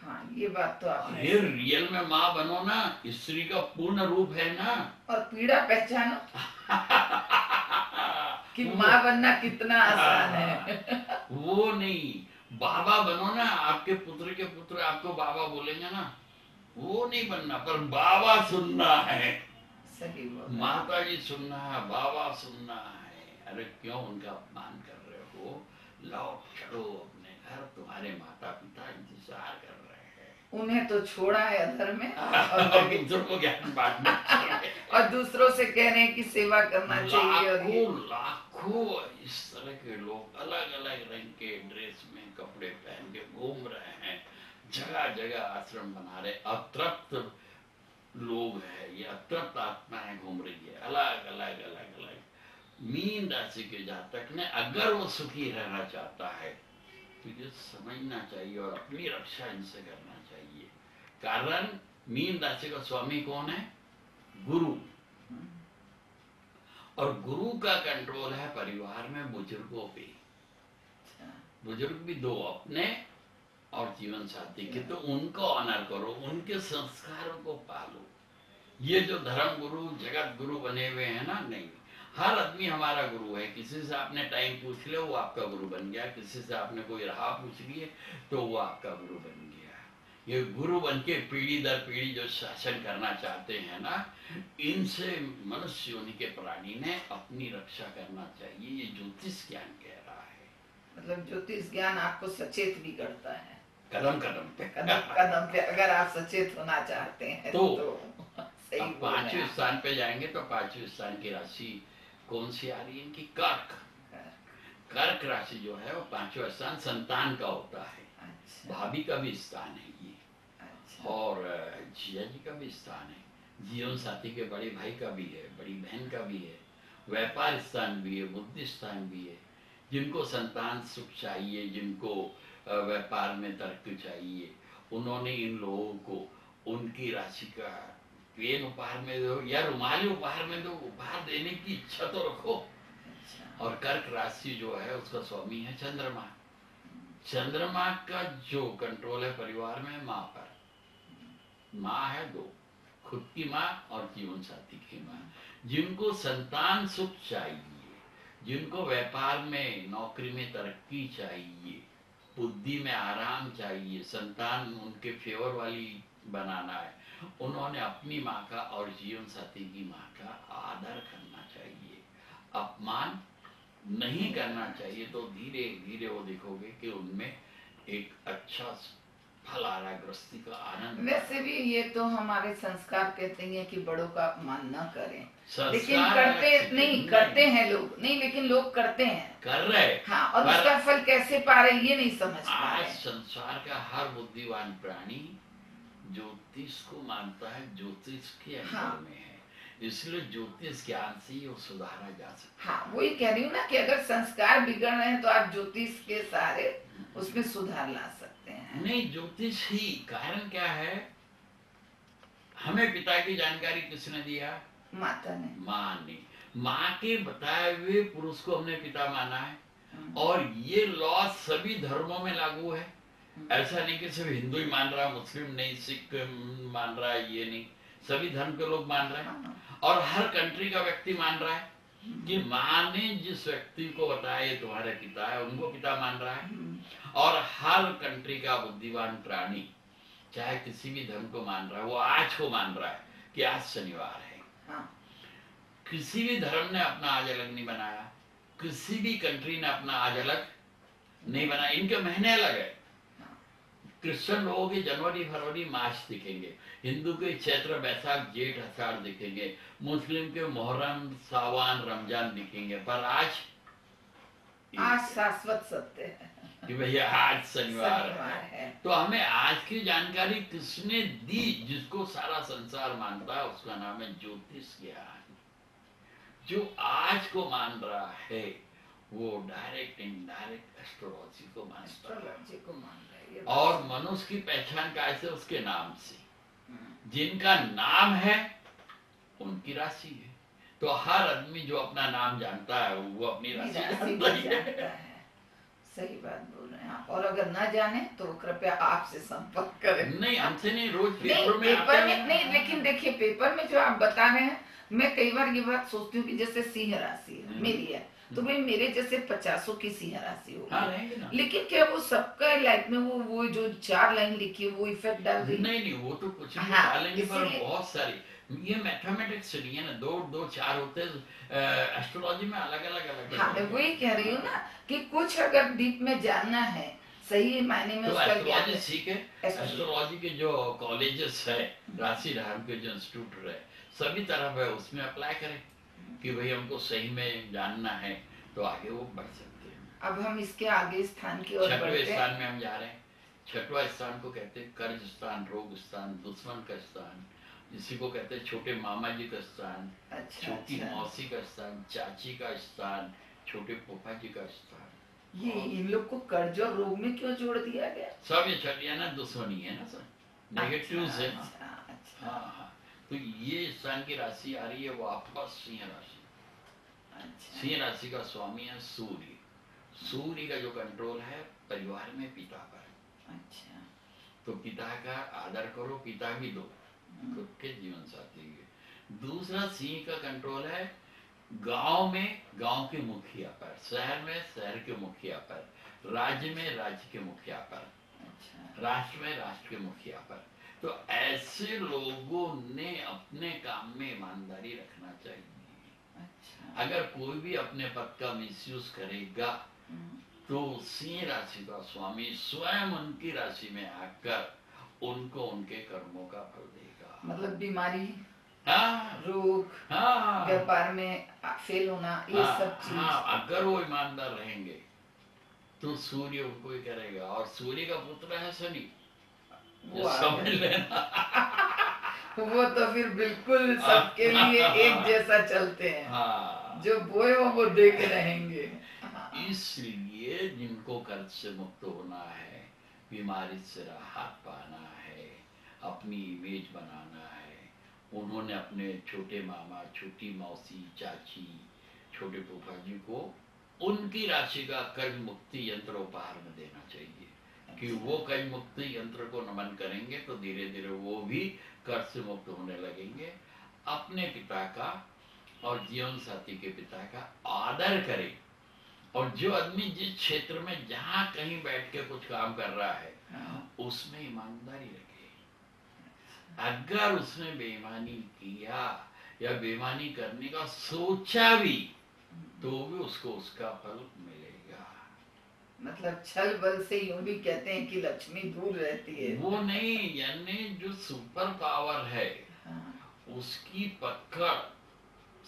हाँ, ये बात तो आपने। ये रियल में माँ बनो ना, स्त्री का पूर्ण रूप है ना। और पीड़ा पहचानो कि माँ बनना कितना आसान है। वो नहीं, बाबा बनो ना। आपके पुत्र के पुत्र आपको बाबा बोलेंगे ना, वो नहीं बनना, पर बाबा सुनना है। सही बोल। माता जी सुनना है, बाबा सुनना है। अरे क्यों उनका अपमान कर रहे हो? लौट चलो अपने घर, तुम्हारे माता पिता इंतजार कर रहे हैं। उन्हें तो छोड़ा है अधर में और दूसरों को ज्ञान बांटना और दूसरों से कह रहे हैं कि सेवा करना चाहिए। और लाखों इस तरह के लोग अलग अलग रंग के ड्रेस में कपड़े पहन के घूम रहे हैं, जगह जगह आश्रम बना रहे। अतृप्त लोग है, ये अतृप्त आत्माएं घूम रही है, अलग अलग अलग अलग। मीन राशि के जातक ने अगर वो सुखी रहना चाहता है तो ये समझना चाहिए और अपनी रक्षा इनसे करना चाहिए। कारण मीन राशि का स्वामी कौन है? गुरु। और गुरु का कंट्रोल है परिवार में बुजुर्गों पे। बुजुर्ग भी दो अपने और जीवन साथी के, तो उनको ऑनर करो, उनके संस्कारों को पालो। ये जो धर्म गुरु जगत गुरु बने हुए हैं ना, नहीं, हर आदमी हमारा गुरु है। किसी से आपने टाइम पूछ लिया वो आपका गुरु बन गया, किसी से आपने कोई राह पूछ लिए तो वो आपका गुरु बन गया। ये गुरु बन के पीढ़ी दर पीढ़ी जो शासन करना चाहते हैं ना, इनसे मनुष्य योनि के प्राणी ने अपनी रक्षा करना चाहिए। ये ज्योतिष ज्ञान कह रहा है। मतलब ज्योतिष ज्ञान आपको सचेत भी करता है कदम कदम पे, कदम कदम पे अगर आप सचेत होना चाहते हैं तो सही। अब पांचवें स्थान पे जाएंगे तो पांचवें स्थान की राशि कौन सी आ रही है इनकी? कर्क। कर्क राशि जो है वो पांचवा स्थान संतान का होता है। अच्छा। भाभी का भी स्थान है ये। अच्छा। और जिया जी का भी स्थान है, जीवन साथी के बड़े भाई का भी है, बड़ी बहन का भी है, व्यापार स्थान भी है, बुद्धि स्थान भी है। जिनको संतान सुख चाहिए, जिनको व्यापार में तरक्की चाहिए, उन्होंने इन लोगों को उनकी राशि का पेन उपहार में दो या रुमाली उपहार में दो, उपहार देने की इच्छा तो रखो। और कर्क राशि जो है उसका स्वामी है चंद्रमा। चंद्रमा का जो कंट्रोल है परिवार में माँ पर। माँ है दो, खुद की माँ और जीवन साथी की माँ। जिनको संतान सुख चाहिए, जिनको व्यापार में नौकरी में तरक्की चाहिए, बुद्धि में आराम चाहिए, संतान उनके फेवर वाली बनाना है, उन्होंने अपनी माँ का और जीवन साथी की माँ का आदर करना चाहिए, अपमान नहीं करना चाहिए। तो धीरे धीरे वो देखोगे कि उनमें एक अच्छा फल आ रहा है, गृहस्थी का आनंद। वैसे भी ये तो हमारे संस्कार कहते हैं कि बड़ों का अपमान न करें, लेकिन करते हैं लोग नहीं, लेकिन लोग करते हैं, कर रहे। हाँ, और उसका फल कैसे पा रहे ये नहीं समझ पा रहे। आज संसार का हर बुद्धिमान प्राणी ज्योतिष को मानता है, ज्योतिष के अंदर में है, इसलिए ज्योतिष ज्ञान से ही सुधारा जा सकता है। हाँ, वही कह रही हूँ ना कि अगर संस्कार बिगड़ रहे हैं तो आप ज्योतिष के सहारे उसमें सुधार ला सकते हैं। नहीं, ज्योतिष ही कारण क्या है? हमें पिता की जानकारी किसने दिया? माता ने। माँ ने। माँ के बताए हुए पुरुष को हमने पिता माना है। और ये लॉ सभी धर्मों में लागू है। ऐसा नहीं कि सिर्फ हिंदू ही मान रहा, मुस्लिम नहीं, सिख मान रहा है, ये नहीं, सभी धर्म के लोग मान रहे हैं। और हर कंट्री का व्यक्ति मान रहा है कि माँ ने जिस व्यक्ति को बताया ये तुम्हारे पिता है, उनको पिता मान रहा है। और हर कंट्री का बुद्धिमान प्राणी चाहे किसी भी धर्म को मान रहा है, वो आज को मान रहा है कि आज शनिवार है। किसी भी धर्म ने अपना आज अलग नहीं बनाया, किसी भी कंट्री ने अपना आज अलग नहीं बनाया। इनके महीने अलग है। क्रिश्चियन लोगों के जनवरी फरवरी मार्च दिखेंगे, हिंदू के चैत्र बैसाख जेठ आषाढ़ दिखेंगे, मुस्लिम के मुहर्रम सावन रमजान दिखेंगे। पर आज शाश्वत सत्य है कि भैया आज शनिवार है। तो हमें आज की जानकारी किसने दी? जिसको सारा संसार मानता है उसका नाम है ज्योतिष ज्ञान। जो आज को मान रहा है वो डायरेक्ट इनडायरेक्ट एस्ट्रोलॉजी को मानता है। और मनुष्य की पहचान कैसे? उसके नाम से। जिनका नाम है उनकी राशि है। तो हर आदमी जो अपना नाम जानता है वो अपनी राशि जानता है। सही बात बोल रहे हैं आप। और अगर ना जाने तो कृपया आपसे संपर्क करें। नहीं, हमसे नहीं, रोज पेपर में नहीं, लेकिन देखिए पेपर में जो आप बता रहे हैं, मैं कई बार ये बात सोचती हूँ कि जैसे सिंह राशि मेरी है तो भाई मेरे जैसे 50 की सिंह राशि होगी, लेकिन क्या वो सबका लाइफ में वो जो 4 लाइन लिखी है वो इफेक्ट डाल रही है? नहीं, वो तो कुछ नहीं डालेंगे, पर बहुत सारी ये मैथमेटिक्स नहीं है ना, 2 2 4 होते हैं एस्ट्रोलॉजी में अलग अलग। हाँ, मैं वही कह रही हूँ ना कि कुछ अगर डीप में जानना है सही मायने में, तो एस्ट्रोलॉजी सीखे। एस्ट्रोलॉजी के जो कॉलेजेस है, राशि राम के जो इंस्टीट्यूट है, सभी तरफ है, उसमें अप्लाई करें कि भाई हमको सही में जानना है तो आगे वो बढ़ सकते हैं। अब हम इसके आगे स्थान की ओर बढ़ते हैं। 6वें स्थान में हम जा रहे हैं। 6वां स्थान को कहते हैं कर्ज स्थान, रोग स्थान, दुश्मन का स्थान, इसी को कहते हैं छोटे मामा जी का स्थान, छोटी मौसी का स्थान, चाची का स्थान, छोटे पोपा जी का स्थान। ये इन लोग को कर्ज और रोग में क्यों जोड़ दिया गया? सब ये छठिया ना दुश्मनी है ना सर, नेगेटिव है। हाँ, तो ये स्थान की राशि आ रही है वापस सिंह राशि। सिंह राशि का स्वामी है सूर्य। सूर्य का जो कंट्रोल है परिवार में पिता पर, अच्छा, तो पिता का आदर करो, पिता भी दो खुद के जीवन साथी के। दूसरा सिंह का कंट्रोल है गांव में गांव के मुखिया पर, शहर में शहर के मुखिया पर, राज्य में राज्य के मुखिया पर, अच्छा, राष्ट्र में राष्ट्र के मुखिया पर। तो ऐसे लोगों ने अपने काम में ईमानदारी रखना चाहिए। अच्छा, अगर कोई भी अपने पद का मिसयूज करेगा तो सिंह राशि का स्वामी स्वयं उनकी राशि में आकर उनको उनके कर्मों का फल देगा। मतलब बीमारी, हाँ, रोग, हाँ, व्यापार में फेल होना, ये हाँ, सब चीज। हाँ, अगर वो ईमानदार रहेंगे तो सूर्य उनको ही करेगा। और सूर्य का पुत्र है शनि, वो समझ लेना। वो तो फिर बिल्कुल सबके लिए एक जैसा चलते हैं। हाँ, जो बोए वो दे के रहेंगे। इसलिए जिनको कर्ज से मुक्त होना है, बीमारी से राहत पाना है, अपनी इमेज बनाना है, उन्होंने अपने छोटे मामा, छोटी मौसी, चाची, छोटे फूफा जी को उनकी राशि का कर्ज मुक्ति यंत्र उपहार में देना चाहिए। कि वो कर्ज मुक्ति यंत्र को नमन करेंगे तो धीरे धीरे वो भी कर्ज से मुक्त होने लगेंगे। अपने पिता का और जीवन साथी के पिता का आदर करें। और जो आदमी जिस क्षेत्र में जहां कहीं बैठ के कुछ काम कर रहा है उसमें ईमानदारी रखे। अगर उसने बेईमानी किया या बेईमानी करने का सोचा भी तो भी उसको उसका फल मिलेगा। मतलब छल बल से यूं भी कहते हैं कि लक्ष्मी दूर रहती है। वो नहीं, यानी जो सुपर पावर है उसकी पकड़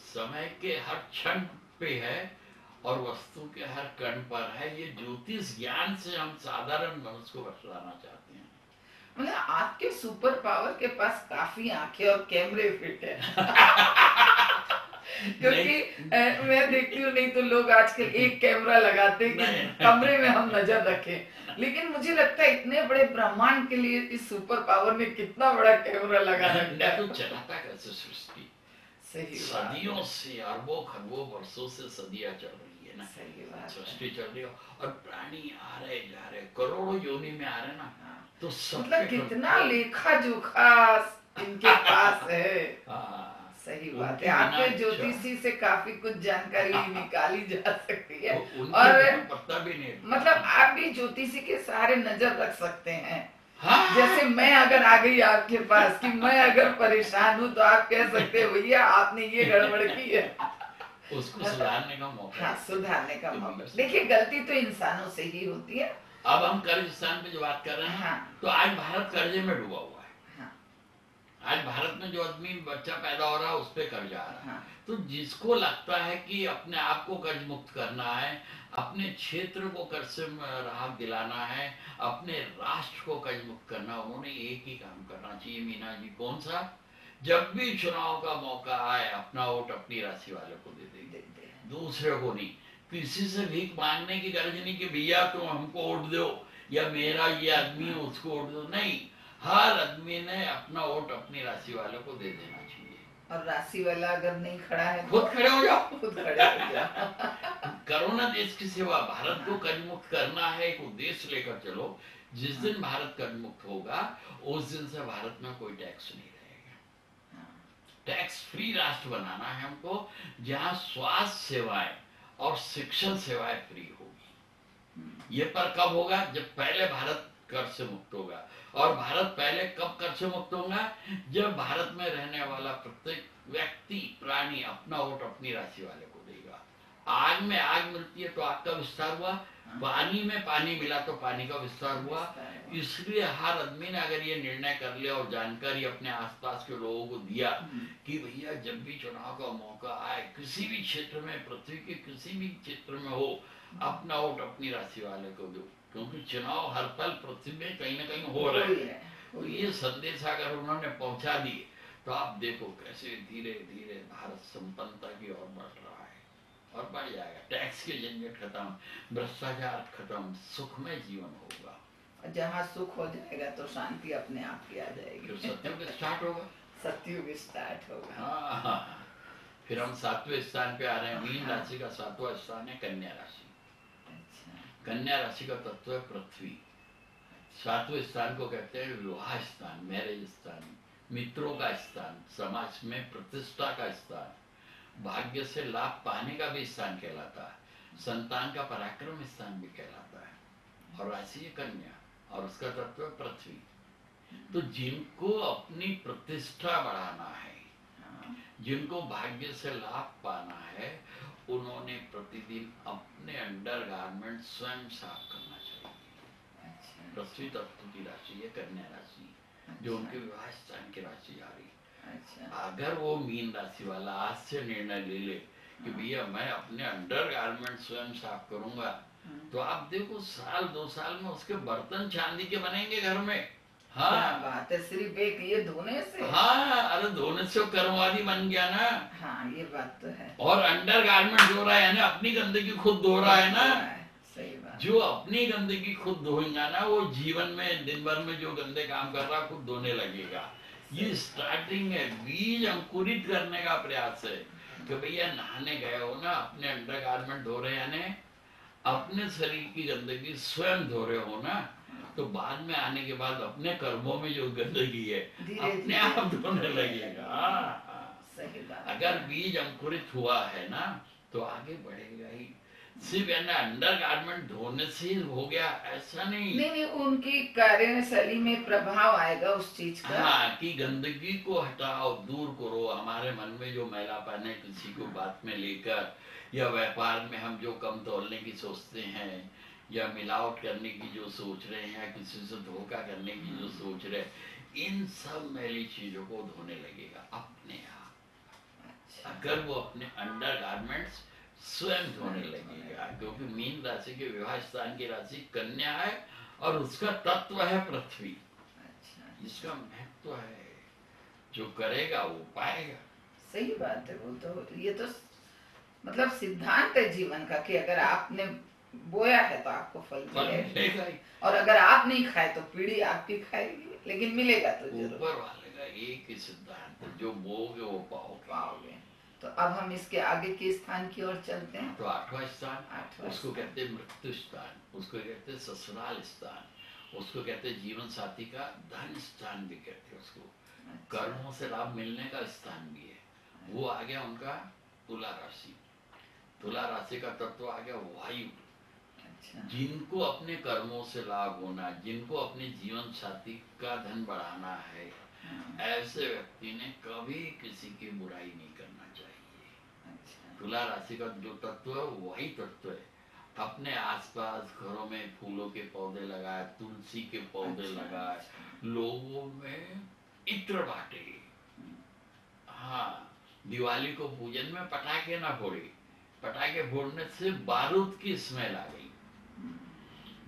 समय के हर क्षण पे है और वस्तु के हर कण पर है। ये ज्योतिष ज्ञान से हम साधारण मनुष्य को बतलाना चाहते हैं। मतलब आपके सुपर पावर के पास काफी आंखें और कैमरे फिट है। क्योंकि मैं देखती हूँ, नहीं तो लोग आजकल एक कैमरा लगाते हैं कि कमरे में हम नजर रखें। लेकिन मुझे लगता है इतने बड़े ब्रह्मांड के लिए इस सुपर पावर ने कितना बड़ा कैमरा लगा रखा है। तो चलाता कैसे सृष्टि, सही सदियों से, अरबों खरबों वर्षों से सदियां चल रही है ना, सही बात, सृष्टि चल रही है और प्राणी आ रहे जा रहे, करोड़ों योनि में आ रहे ना। तो मतलब कितना लेखा जोखा इनके पास है। सही बात है। आपके ज्योतिषी से काफी कुछ जानकारी निकाली जा सकती है। और पता भी नहीं, मतलब आप भी ज्योतिषी के सहारे नजर रख सकते हैं। हाँ? जैसे मैं अगर आ गई आपके पास कि मैं अगर परेशान हूँ तो आप कह सकते हो भैया आपने ये गड़बड़ की है। उसको सुधारने का मौका। हाँ, सुधारने का मौका। देखिए गलती तो इंसानों से ही होती है। अब हम कर्ज स्थान पे जो बात कर रहे हैं, हाँ। तो आज भारत कर्जे में डूबा हुआ है। हाँ। आज भारत में जो आदमी बच्चा पैदा हो रहा है उस पे कर्ज आ रहा है। हाँ। तो जिसको लगता है कि अपने आप को कर्ज मुक्त करना है, अपने क्षेत्र को कर्ज से राहत दिलाना है, अपने राष्ट्र को कर्ज मुक्त करना, उन्होंने एक ही काम करना चाहिए मीना जी। कौन सा? जब भी चुनाव का मौका आए अपना वोट अपनी राशि वाले को दे देंगे, दूसरे को नहीं। किसी से भीख मांगने की गरज नहीं कि भैया तुम हमको वोट दो या मेरा ये आदमी है उसको वोट दो, नहीं। हर आदमी ने अपना वोट अपनी राशि वाले को दे देना चाहिए। और राशि वाला अगर नहीं खड़ा है खुद खड़े हो जाओ, खुद खड़े हो जाओ। करो ना देश की सेवा। भारत को कर्ज मुक्त करना है, एक उद्देश्य लेकर चलो। जिस दिन भारत कर्ज मुक्त होगा उस दिन से भारत में कोई टैक्स नहीं रहेगा। टैक्स फ्री राष्ट्र बनाना है हमको, जहाँ स्वास्थ्य सेवाएं और शिक्षण सेवाएं फ्री होगी। ये पर कब होगा? जब पहले भारत कर्ज से मुक्त होगा। और भारत पहले कब कर्ज से मुक्त होगा? जब भारत में रहने वाला प्रत्येक व्यक्ति, प्राणी अपना वोट अपनी राशि वाले को देगा। आग में आग मिलती है तो आग का विस्तार हुआ, पानी में पानी मिला तो पानी का विस्तार हुआ। इसलिए हर आदमी ने अगर ये निर्णय कर लिया और जानकारी अपने आसपास के लोगों को दिया कि भैया जब भी चुनाव का मौका आए, किसी भी क्षेत्र में, पृथ्वी के किसी भी क्षेत्र में हो, अपना वोट अपनी राशि वाले को दो। क्योंकि चुनाव हर पल पृथ्वी में कहीं ना कहीं हो रहे हैं। तो ये संदेश अगर उन्होंने पहुंचा दिए तो आप देखो कैसे धीरे धीरे भारत संपन्नता की ओर बढ़ रहा है और बढ़ जाएगा। टैक्स के झंझट खत्म, भ्रष्टाचार खत्म, सुखमय जीवन होगा। जहाँ सुख हो जाएगा तो शांति अपने आप ही आ जाएगी। सत्युग स्टार्ट होगा, सत्युग स्टार्ट होगा। हाँ। फिर हम 7वें स्थान पे आ रहे हैं। मीन राशि का 7वां स्थान है कन्या राशि। कन्या राशि का तत्व है पृथ्वी। 7वें स्थान को कहते हैं विवाह स्थान, मैरिज स्थान, मित्रों का स्थान, समाज में प्रतिष्ठा का स्थान, भाग्य से लाभ पाने का भी स्थान कहलाता है, संतान का पराक्रम स्थान भी कहलाता है। और राशि है कन्या और उसका तत्व है पृथ्वी। तो जिनको अपनी प्रतिष्ठा बढ़ाना है, जिनको भाग्य से लाभ पाना है, उन्होंने प्रतिदिन अपने अंडरगारमेंट स्वयं साफ करना चाहिए। पृथ्वी तत्व की राशि है कन्या राशि, जो उनके विवाह स्थान की राशि आ रही। अगर वो मीन राशि वाला आज से निर्णय ले ले कि भैया मैं अपने अंडरगारमेंट स्वयं साफ करूंगा, तो आप देखो साल 2 साल में उसके बर्तन चांदी के बनेंगे घर में। हाँ बात है, सिर्फ एक ये धोने से। हाँ, अरे धोने से कर्मवादी बन गया ना। हाँ ये बात तो है। और अंडरगारमेंट धो रहा है यानी अपनी गंदगी खुद धो रहा है ना। सही बात। जो अपनी गंदगी खुद धोएगा ना, वो जीवन में दिन भर में जो गंदे काम कर रहा है खुद धोने लगेगा। ये स्टार्टिंग है, बीज अंकुरित करने का प्रयास है कि भैया नहाने गए हो ना, अपने अंडरगारमेंट धो रहे यानी अपने शरीर की गंदगी स्वयं धो रहे हो ना, तो बाद में आने के बाद अपने कर्मों में जो गंदगी है अपने आप धोने लगेगा। सही बात। अगर बीज अंकुरित हुआ है ना तो आगे बढ़ेगा ही। सिर्फ अंडरगारमेंट धोने से हो गया ऐसा नहीं। नहीं, उनकी कार्यशैली में प्रभाव आएगा उस चीज का। हाँ, कि गंदगी को हटाओ, दूर करो। हमारे मन में जो मैलापन है किसी को बात में लेकर, या व्यापार में हम जो कम तोलने की सोचते हैं, या मिलावट करने की जो सोच रहे हैं, या किसी से धोखा करने की जो सोच रहे हैं, इन सब मैली चीजों को धोने लगेगा अपने आप। अगर वो अपने अंडरगारमेंट्स स्वयं धोने लगेगा, क्योंकि मीन राशि के विवाह स्थान की राशि कन्या है और उसका तत्व है पृथ्वी। इसका महत्व है, जो करेगा वो पाएगा। सही बात है। वो तो ये तो मतलब सिद्धांत है जीवन का कि अगर आपने बोया है तो आपको फल मिलेगा, और अगर आप नहीं खाए तो पीढ़ी आपकी खाएगी, लेकिन मिलेगा तो जरूर। ऊपर वाले का एक ही सिद्धांत है, जो बोगे वो पाओगे। तो अब हम इसके आगे के स्थान की ओर चलते हैं। तो 8वां स्थान, उसको कहते हैं मृत्यु स्थान, उसको कहते हैं ससुराल स्थान, उसको कहते हैं जीवन साथी का धन स्थान भी कहते हैं उसको। कर्मों से लाभ मिलने का स्थान भी है। वो आ गया उनका तुला राशि। तुला राशि का तत्व आ गया वायु। जिनको अपने कर्मों से लाभ होना, जिनको अपने जीवन साथी का धन बढ़ाना है, ऐसे व्यक्ति ने कभी किसी की बुराई नहीं करना चाहिए। तुला राशि का जो तत्व है वही तत्व है। अपने आसपास घरों में फूलों के पौधे लगाए, तुलसी के पौधे लगाए, लोगों में इत्र बांटे। हाँ, दिवाली को पूजन में पटाखे ना फोड़े, पटाखे फोड़ने से बारूद की स्मेल आ गई।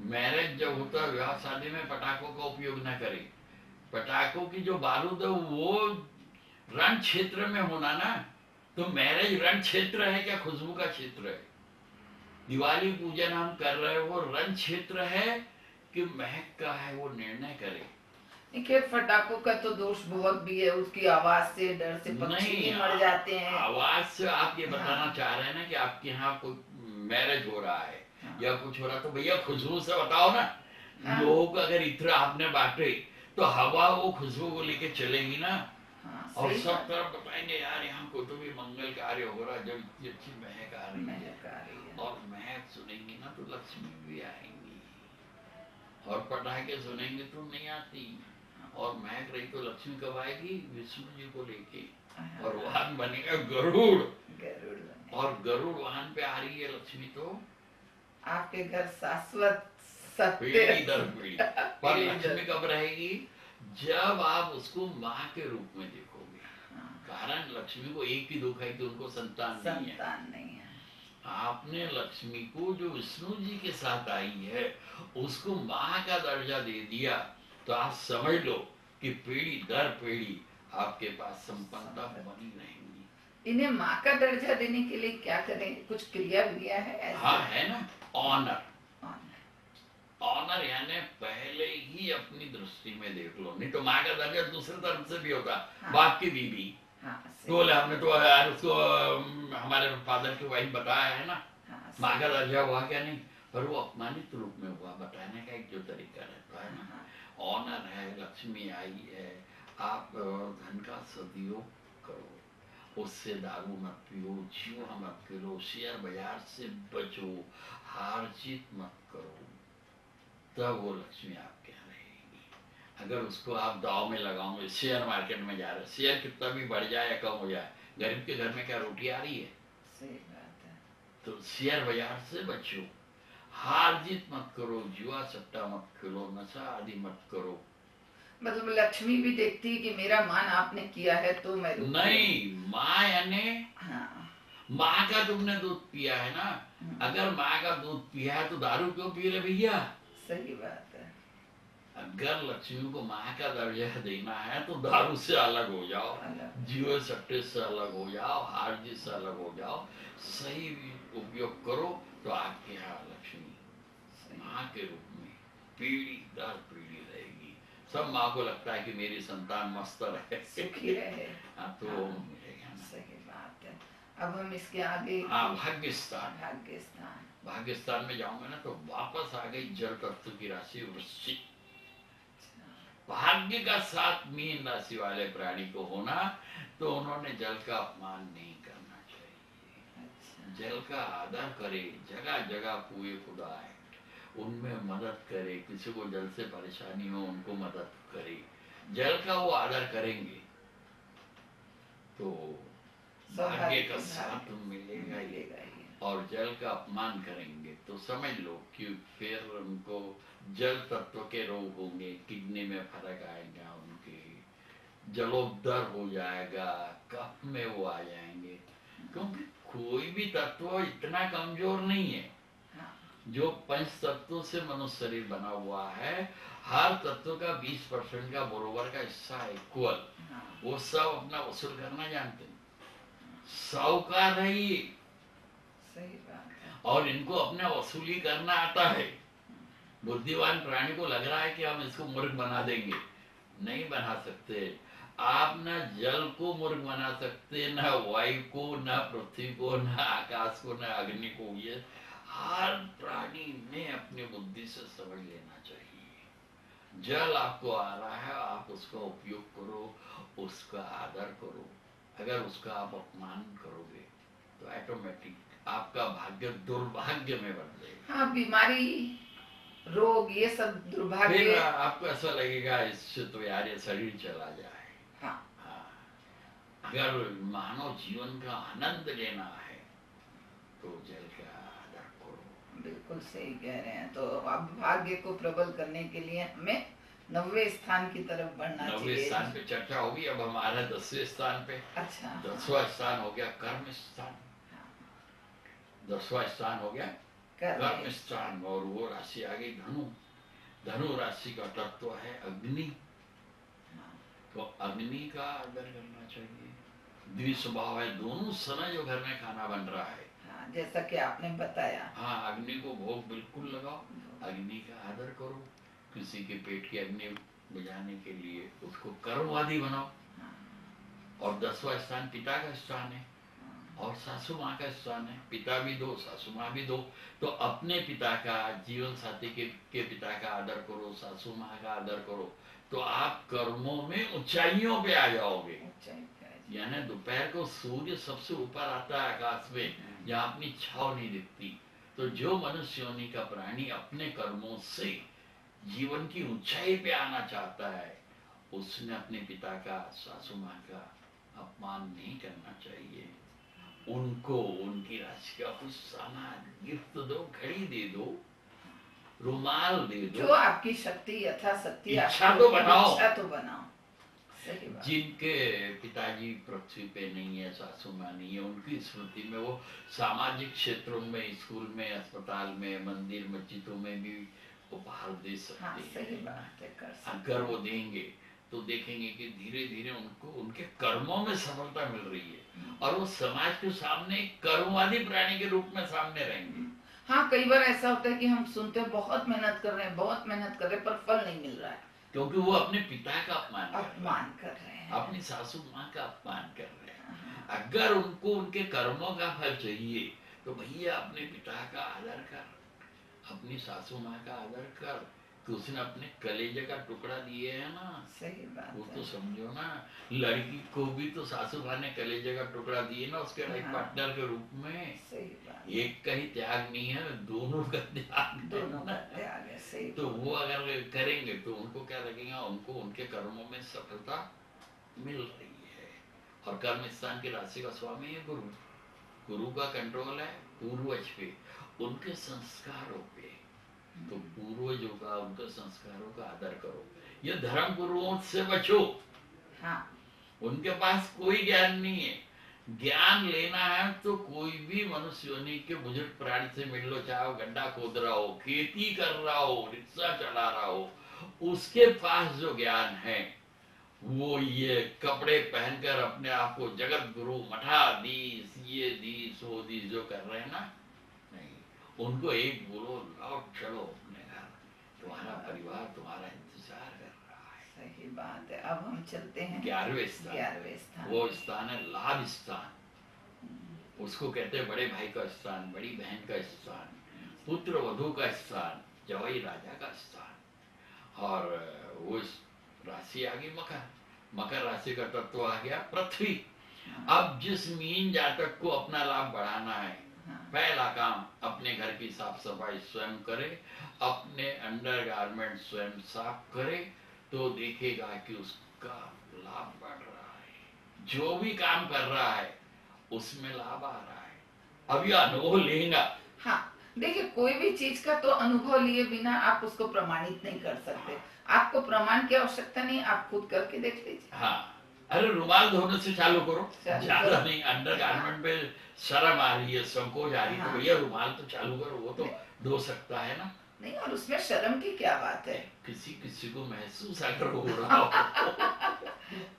मैरिज जब होता है, विवाह शादी में पटाखों का उपयोग न करें। पटाखों की जो बारूद है वो रण क्षेत्र में होना ना, तो मैरिज रण क्षेत्र है क्या खुशबू का क्षेत्र है? दिवाली पूजन हम कर रहे हैं वो रण क्षेत्र है कि महक का है, वो निर्णय करे। खैर फटाकों का तो दोष बहुत भी है, उसकी आवाज से डर से पक्षी मर जाते हैं। आवाज से आप ये बताना चाह रहे हैं ना कि आपके यहाँ कोई मैरिज हो रहा है या कुछ हो रहा, तो भैया खुशबू से बताओ ना। लोगों को अगर इत्र आपने बांटे तो हवा वो खुशबू को लेके चलेगी ना। और सब तरफ बताएंगे यार यहाँ को तो भी मंगल कार्य हो रहा है, जब इतनी अच्छी महक आ रही है। और महक सुनेंगी ना तो लक्ष्मी भी आएंगी, और पटाखे सुनेंगे तो नहीं आती। और महक रही तो लक्ष्मी कब आएगी? विष्णु जी को लेके। और वाहन बनेगा गरुड़, और गरुड़ वाहन पे आ रही है लक्ष्मी, तो आपके घर शाश्वत पीढ़ी दर पीढ़ी। पर लक्ष्मी कब रहेगी? जब आप उसको माँ के रूप में देखोगे। कारण लक्ष्मी को एक ही दुख है कि उनको संतान नहीं है। आपने लक्ष्मी को जो विष्णु जी के साथ आई है उसको माँ का दर्जा दे दिया, तो आप समझ लो कि पीढ़ी दर पीढ़ी आपके पास संपन्नता बनी रहेंगी। इन्हें माँ का दर्जा देने के लिए क्या करें? कुछ क्रिया विया है ऐसे? हाँ है ना, ऑनर। ऑनर यानी पहले ही अपनी दृष्टि में देख लो, नहीं तो माँ का दर्जा दूसरे तरफ से भी होता। हाँ। बाप की बीबी। हाँ, तो बोले हमने तो यार उसको हमारे फादर की वाइफ बताया है ना। हाँ, माँ का दर्जा हुआ क्या? नहीं। पर वो अपमानित रूप में हुआ, बताने का एक जो तरीका रहता है ना, ऑनर है, लक्ष्मी आई है, आप धन का सदुपयोग करो, उससे दारू मत पियो, जुआ मत खेलो, शेयर बाजार से बचो, हार जीत मत करो, तब वो लक्ष्मी आपके यहाँ रहेगी। अगर उसको आप दाव में लगाओगे, शेयर मार्केट में जा रहे, शेयर कितना भी बढ़ जाए या कम हो जाए, गरीब के घर में क्या रोटी आ रही है? सही बात है। तो शेयर बाजार से बचो, हार जीत मत करो, जुआ सट्टा मत खेलो, नशा आदि मत करो। मतलब लक्ष्मी भी देखती है कि मेरा मान आपने किया है तो मैं नहीं, माँ यानी हाँ। माँ का तुमने दूध पिया है ना, अगर माँ का दूध पिया है तो दारू क्यों पी रहे भैया? सही बात है। अगर लक्ष्मी को माँ का दर्जा देना है तो दारू से अलग हो जाओ, जुए सट्टे से अलग हो जाओ, हार जीत से अलग हो जाओ, सही उपयोग करो, तो आपके यहाँ लक्ष्मी माँ के रूप में पीढ़ी दर पीढ़ी रहेगी। सब माँ को लगता है कि मेरी संतान मस्त रहे, सुखी रहे। हाँ, तो मिलेगा ना। सही बात है। अब हम इसके आगे भाग्यस्थान। भाग्यस्थान में जाऊंगा ना तो वापस आ गई जल तत्व की राशि वृश्चिक। भाग्य का साथ मीन राशि वाले प्राणी को होना, तो उन्होंने जल का अपमान नहीं करना चाहिए। जल का आदर करे, जगह जगह कुएं खुदाए, उनमें मदद करे, किसी को जल से परेशानी हो उनको मदद करे, जल का वो आदर करेंगे तो भाग्य का साथ मिलेगा ही। और जल का अपमान करेंगे तो समझ लो कि फिर उनको जल तत्व के रोग होंगे, किडनी में फर्क आएगा, उनके जलोदर हो जाएगा, कफ में वो आ जाएंगे, क्योंकि कोई भी तत्व इतना कमजोर नहीं है। जो पंच तत्वों से मनुष्य शरीर बना हुआ है, हर तत्व का 20% का बरोबर का हिस्सा है, इक्वल। वो सब अपना वसूल करना जानते हैं, साहूकार है ये। सही बात है। और इनको अपना वसूली करना आता है। बुद्धिमान प्राणी को लग रहा है कि हम इसको मूर्ख बना देंगे, नहीं बना सकते। आप न जल को मूर्ख बना सकते, न वायु को, न पृथ्वी को, न आकाश को, न अग्नि को। ये हर प्राणी ने अपनी बुद्धि से समझ लेना चाहिए। जल आपको आ रहा है, आप उसका उपयोग करो, उसका आदर करो। अगर उसका आप अपमान करोगे तो ऑटोमेटिक आपका भाग्य दुर्भाग्य में बदलेगा। हाँ, बीमारी, रोग, ये सब दुर्भाग्य। फिर आपको ऐसा लगेगा इससे तो यार ये शरीर चला जाए। हाँ। अगर मानव जीवन का आनंद लेना है तो जल का आदर करो। बिल्कुल सही कह रहे हैं। तो अब भाग्य को प्रबल करने के लिए हमें 90वें स्थान की तरफ बढ़ना चाहिए। 90वें स्थान पे चर्चा होगी। अब हमारा 10वें स्थान पे। अच्छा। 10वां स्थान हो गया कर्म स्थान। 10वां स्थान हो गया कर्म स्थान, और वो राशि आ गई धनु। धनु राशि का तत्व है अग्नि, तो अग्नि का आदर करना चाहिए। द्विस्वभाव है, दोनों समय जो घर में खाना बन रहा है, जैसा कि आपने बताया। हाँ, अग्नि को भोग बिल्कुल लगाओ, अग्नि का आदर करो। किसी के पेट की अग्नि बुझाने के लिए उसको कर्मवादी बनाओ। और 10वां स्थान पिता का स्थान है और सासू माँ का स्थान है। पिता भी दो, सासू माँ भी दो। तो अपने पिता का, जीवन साथी के पिता का आदर करो, सासू माँ का आदर करो, तो आप कर्मों में ऊंचाइयों पे आ जाओगे। यानी दोपहर को सूर्य सबसे ऊपर आता है आकाश में, जहाँ अपनी छाव नहीं दिखती। तो जो मनुष्य योनि का प्राणी अपने कर्मों से जीवन की ऊंचाई पे आना चाहता है, उसने अपने पिता का, सासू माँ का अपमान नहीं करना चाहिए। उनको उनकी राशि का कुछ सामान गिफ्ट दो, घड़ी दे दो, रुमाल दे दो, जो आपकी शक्ति यथाशक्ति इच्छा तो बनाओ। इच्छा तो बनाओ। सही बात। जिनके पिताजी पृथ्वी पे नहीं है, सासू माँ नहीं है, उनकी स्मृति में वो सामाजिक क्षेत्रों में, स्कूल में, अस्पताल में, मंदिर मस्जिदों में भी उपहार दे सकते हैं। सही बात है, कर सकते। अगर वो देंगे तो देखेंगे कि धीरे धीरे उनको उनके कर्मों में सफलता मिल रही है और वो समाज के सामने एक कर्मवादी प्राणी के रूप में सामने रहेंगे। हाँ, कई बार ऐसा होता है कि हम सुनते हैं बहुत मेहनत कर रहे हैं, बहुत मेहनत कर रहे हैं, पर फल नहीं मिल रहा है, क्योंकि वो अपने पिता का अपमान कर रहे हैं, अपनी सासू माँ का अपमान कर रहे हैं। अगर उनको उनके कर्मों का फल चाहिए तो भैया अपने पिता का आदर कर, अपनी सासू माँ का आदर कर, तो उसने अपने कलेजे का टुकड़ा दिए है ना। सही बात वो है। तो समझो ना, लड़की को भी तो सासू माँ ने कलेजे का टुकड़ा दिए ना उसके लाइफ हाँ। पार्टनर के रूप में। सही बात। एक का ही त्याग नहीं है, दोनों का त्याग है। दोनों का त्याग है। सही। तो वो अगर करेंगे तो उनको क्या लगेगा, उनको उनके कर्मों में सफलता मिल रही है। और कर्म स्थान की राशि का स्वामी है गुरु। गुरु का कंट्रोल है पूर्वज पे, उनके संस्कारों पे। तो पूर्वजों का, उनके संस्कारों का आदर करो। ये धर्म गुरुओं से बचो। हाँ। उनके पास कोई ज्ञान नहीं है। ज्ञान लेना है तो कोई भी मनुष्य योनि के बुजुर्ग प्राणी से मिल लो, चाहे वो गड्ढा खोद रहा हो, खेती कर रहा हो, रिक्शा चला रहा हो, उसके पास जो ज्ञान है वो ये कपड़े पहनकर अपने आप को जगत गुरु मठाधीश ये धीश वो धीश जो कर रहे हैं ना, नहीं। उनको एक बोलो, लौट चलो अपने घर, तुम्हारा परिवार तुम्हारा इंतजार कर रहा है। सही बात है। अब हम चलते हैं 11वें स्थान। 11वें स्थान। वो स्थान है लाभ स्थान। उसको कहते हैं बड़े भाई का स्थान, बड़ी बहन का स्थान, पुत्र वधु का स्थान, जवाई राजा का स्थान। और वो राशि आ गई मकर। मकर राशि का तत्व आ गया पृथ्वी। अब जिस मीन जातक को अपना लाभ बढ़ाना है, पहला काम अपने घर की साफ सफाई स्वयं करे, अपने अंडरगारमेंट स्वयं साफ करे, तो देखेगा कि उसका लाभ बढ़ रहा है। जो भी काम कर रहा है उसमें लाभ आ रहा है। अब यह अनुभव लेगा। हाँ, देखिए कोई भी चीज का तो अनुभव लिए बिना आप उसको प्रमाणित नहीं कर सकते। आपको प्रमाण की आवश्यकता नहीं, आप खुद करके देख लीजिए। हाँ, अरे रुमाल धोने से चालू करो, ज्यादा नहीं। अंडरगारमेंट पे शर्म आ रही है, संकोच आ रही है, तो भैया रुमाल तो चालू करो, वो तो धो सकता है ना। नहीं, और उसमें शर्म की क्या बात है। किसी किसी को महसूस अगर हो रहा हो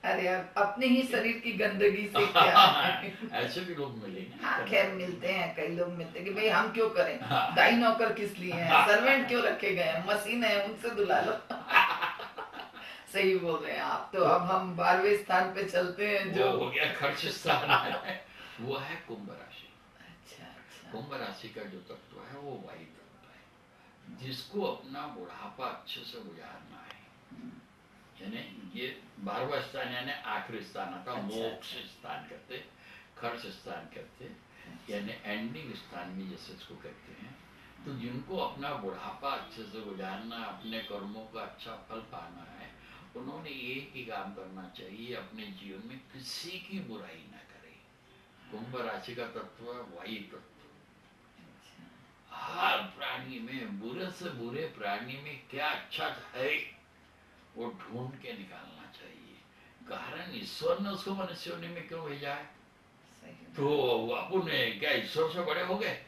अरे यार, अपने ही शरीर की गंदगी से क्या है? ऐसे भी लोग मिलेंगे। हाँ, खैर मिलते हैं, कई लोग मिलते हैं कि भाई हम क्यों करें, हाँ। दाई नौकर किस लिए हैं, सर्वेंट क्यों रखे गए हैं, मशीन है उनसे धुला लो। सही बोल रहे हैं आप। तो अब हम 12वें स्थान पे चलते हैं, जो हो गया खर्च स्थान है, वो है कुंभ राशि। अच्छा अच्छा। कुंभ राशि का जो तत्व है वो वायु तत्व है, जिसको अपना बुढ़ापा अच्छे से गुजारना है। यानी ये 12वां स्थान यानी आखिरी स्थान आता। अच्छा, मोक्ष स्थान कहते, खर्च स्थान कहते, यानी एंडिंग स्थान भी जैसे इसको कहते हैं। तो जिनको अपना बुढ़ापा अच्छे से गुजारना, अपने कर्मों का अच्छा फल पाना है, उन्होंने एक ही काम करना चाहिए, अपने जीवन में किसी की बुराई ना करे। कुंभ राशि का तत्व वायु तत्व। हर प्राणी में, बुरे से बुरे प्राणी में क्या अच्छा है वो ढूंढ के निकालना चाहिए। कारण ईश्वर ने उसको मनुष्य होने में क्यों भेजा है? तो अपन क्या ईश्वर से बड़े हो गए?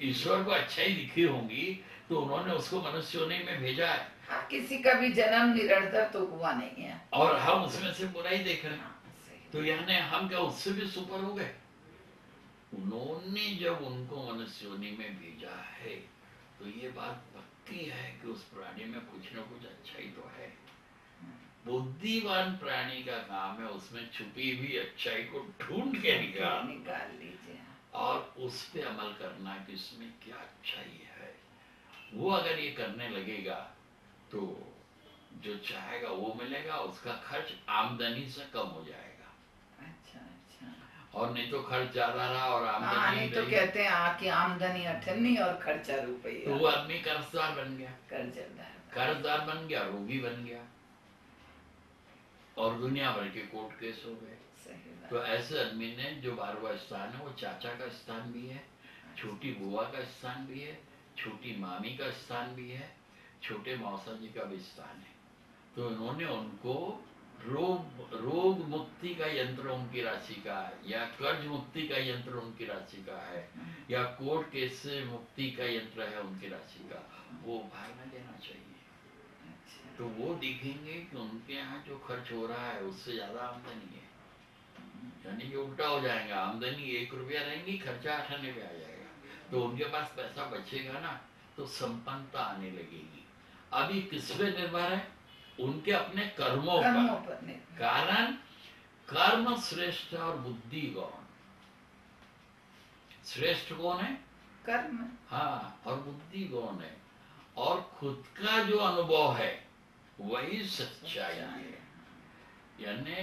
ईश्वर को अच्छाई दिखी होंगी तो उन्होंने उसको मनुष्य होने में भेजा है। हाँ, किसी का भी जन्म निरंतर तो हुआ नहीं है, और हम उसमें से बुराई देख रहे हैं। तो यानी हम क्या उससे भी सुपर हो गए? उन्होंने जब उनको मनुष्य होने में भेजा है तो ये बात पक्की है कि उस प्राणी में कुछ न कुछ अच्छाई तो है। बुद्धिमान प्राणी का काम है उसमें छुपी हुई अच्छाई को ढूंढ के निकाल लीजिए और उस पे अमल करना कि इसमें क्या अच्छाई है। वो अगर ये करने लगेगा तो जो चाहेगा वो मिलेगा, उसका खर्च आमदनी से कम हो जाएगा। अच्छा अच्छा। और नहीं तो खर्च ज्यादा रहा और आमदनी नहीं तो कहते हैं कि आमदनी अठन्नी और खर्चा रुपया। तो वो आदमी कर्जदार बन गया, कर्जदार बन गया, रोगी बन गया और दुनिया भर के कोर्ट केस हो गए। तो ऐसे आदमी ने जो 12वां स्थान है वो चाचा का स्थान भी है, छोटी बुआ का स्थान भी है, छोटी मामी का स्थान भी है, छोटे मौसा जी का भी स्थान है। तो उन्होंने उनको रोग मुक्ति का यंत्र उनकी राशि का है, या कर्ज मुक्ति का यंत्र उनकी राशि का है, या कोर्ट केस से मुक्ति का यंत्र है उनकी राशि का, वो भागना देना चाहिए। तो वो देखेंगे कि उनके यहाँ जो खर्च हो रहा है उससे ज्यादा आमदनी है, यानी कि उल्टा हो जाएगा। आमदनी 1 रुपया रहेंगी, खर्चा 98 आ जाएगा। तो उनके पास पैसा बचेगा ना तो संपन्नता आने लगेगी। अभी किस पे निर्भर है? उनके अपने कर्मों पर। कारण कर्म श्रेष्ठ और बुद्धि गौण। श्रेष्ठ कौन है? कर्म। हाँ, और बुद्धि गौण है, और खुद का जो अनुभव है वही सच्चाई है। यानी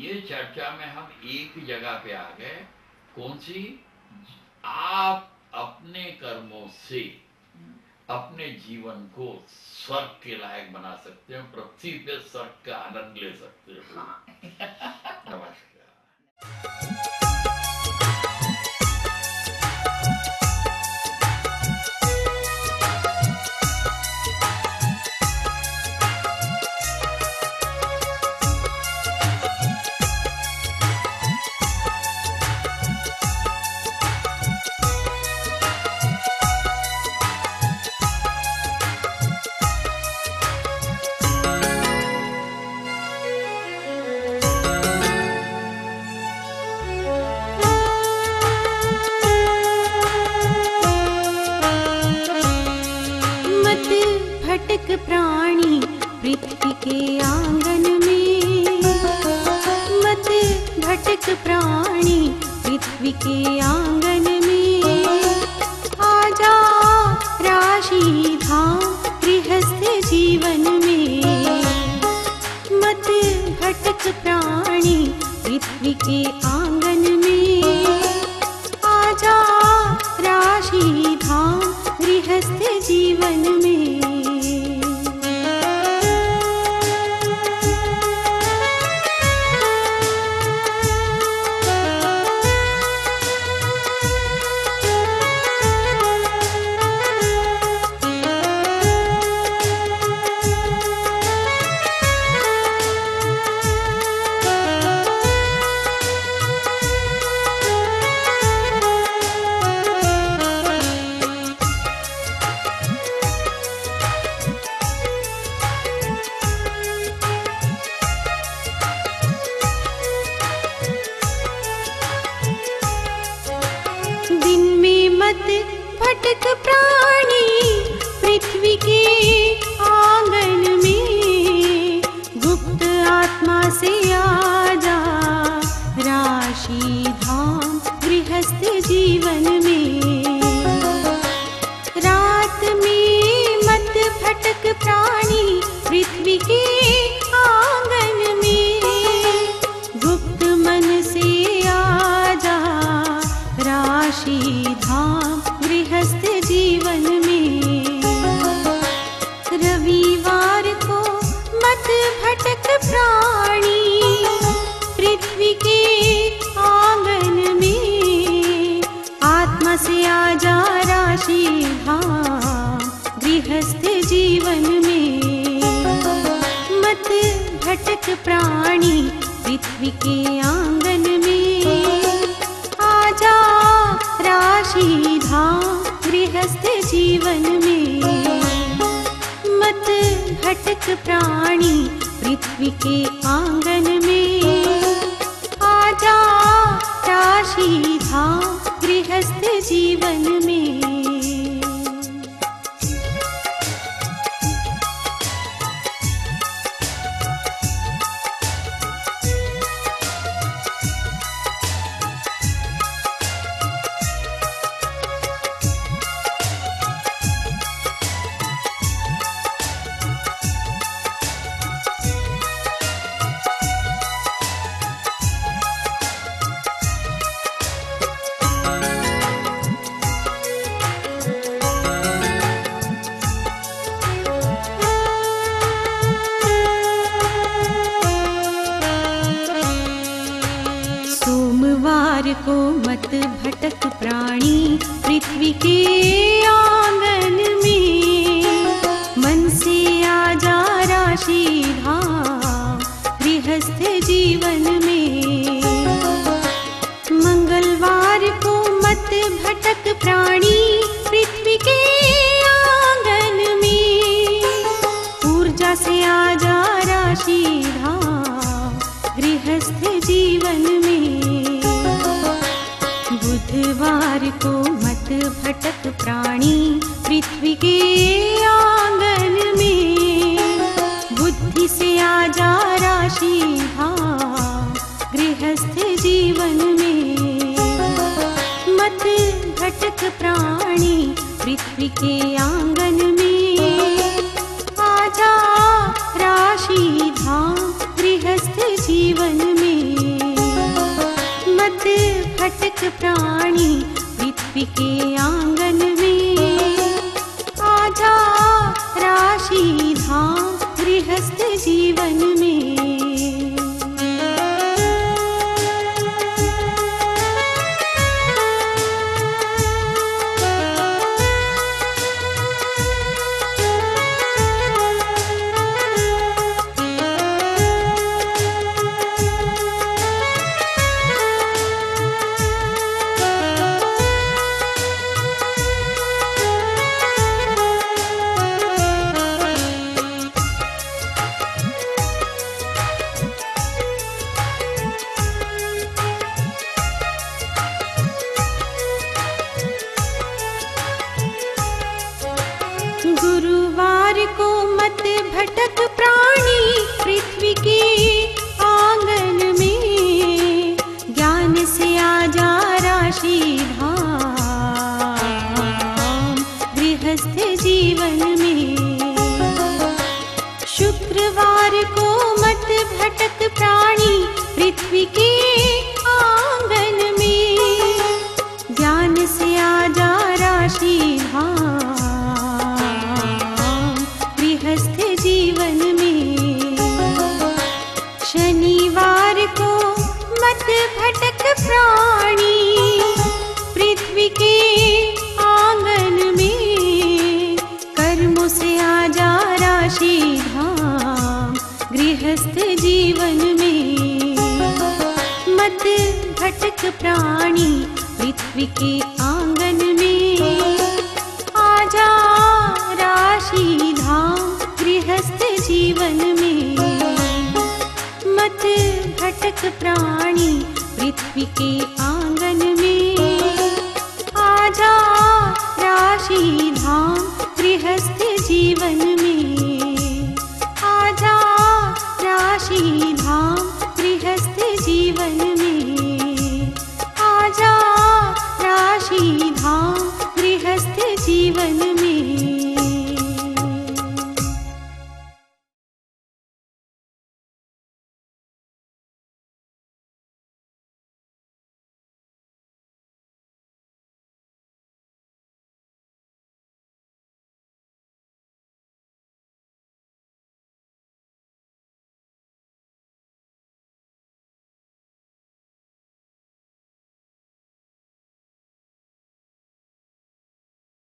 ये चर्चा में हम एक ही जगह पे आ गए, कौन सी? आप अपने कर्मों से अपने जीवन को स्वर्ग के लायक बना सकते हो, पृथ्वी पे स्वर्ग का आनंद ले सकते हो। नमस्कार। भटक प्राणी पृथ्वी के आंगन में, मत भटक प्राणी पृथ्वी के आंगन में। आजा राशि धाम गृहस्थ जीवन में, मत भटक प्राणी पृथ्वी के आंगन में। आजा राशि धाम गृहस्थ जीवन में। भटक प्राणी पृथ्वी के आंगन में, गुप्त आत्मा से आजा राशि धाम गृहस्थ जीवन में। रात में मत भटक प्राणी पृथ्वी के आंगन में, गुप्त मन से आजा राशि धाम गृहस्थ जीवन में। रविवार को मत भटक प्राणी पृथ्वी के आंगन में, आत्मा से आजा राशि धाम गृहस्थ जीवन में। मत भटक प्राणी पृथ्वी के आंगन में, आजा राशि धाम गृहस्थ जीवन में। मत भटक प्राणी पृथ्वी के आंगन में, आजा राशि धाम गृहस्थ जीवन में। को मत भटक प्राणी पृथ्वी के आंगन में, मन से आजा राशि धाम गृहस्थ जीवन में। मंगलवार को मत भटक प्राणी पृथ्वी के आंगन में, ऊर्जा से आजा राशि धाम गृहस्थ जीवन में। बुधवार को मत भटक प्राणी पृथ्वी के आंगन में, बुद्धि से आजा राशि धाम गृहस्थ जीवन में। मत भटक प्राणी प्राणी पृथ्वी के आंगन में। आजा राशि धाम गृहस्थ जीवन में। गुरुवार को मत भटक प्राणी पृथ्वी के आंगन में। ज्ञान से आजा राशि धाम गृहस्थ जीवन में। शुक्रवार को मत भटक प्राणी पृथ्वी के आंगन में। ज्ञान से आजा राशि धाम जीवन में। शनिवार को मत भटक प्राणी पृथ्वी के आंगन में। कर्मों से आजा राशि धाम गृहस्थ जीवन में। मत भटक प्राणी पृथ्वी के आंगन में। आजा राशि धाम गृहस्थ जीवन में। मत भटक प्राणी पृथ्वी के आंगन में। आजा राशि धाम गृहस्थ जीवन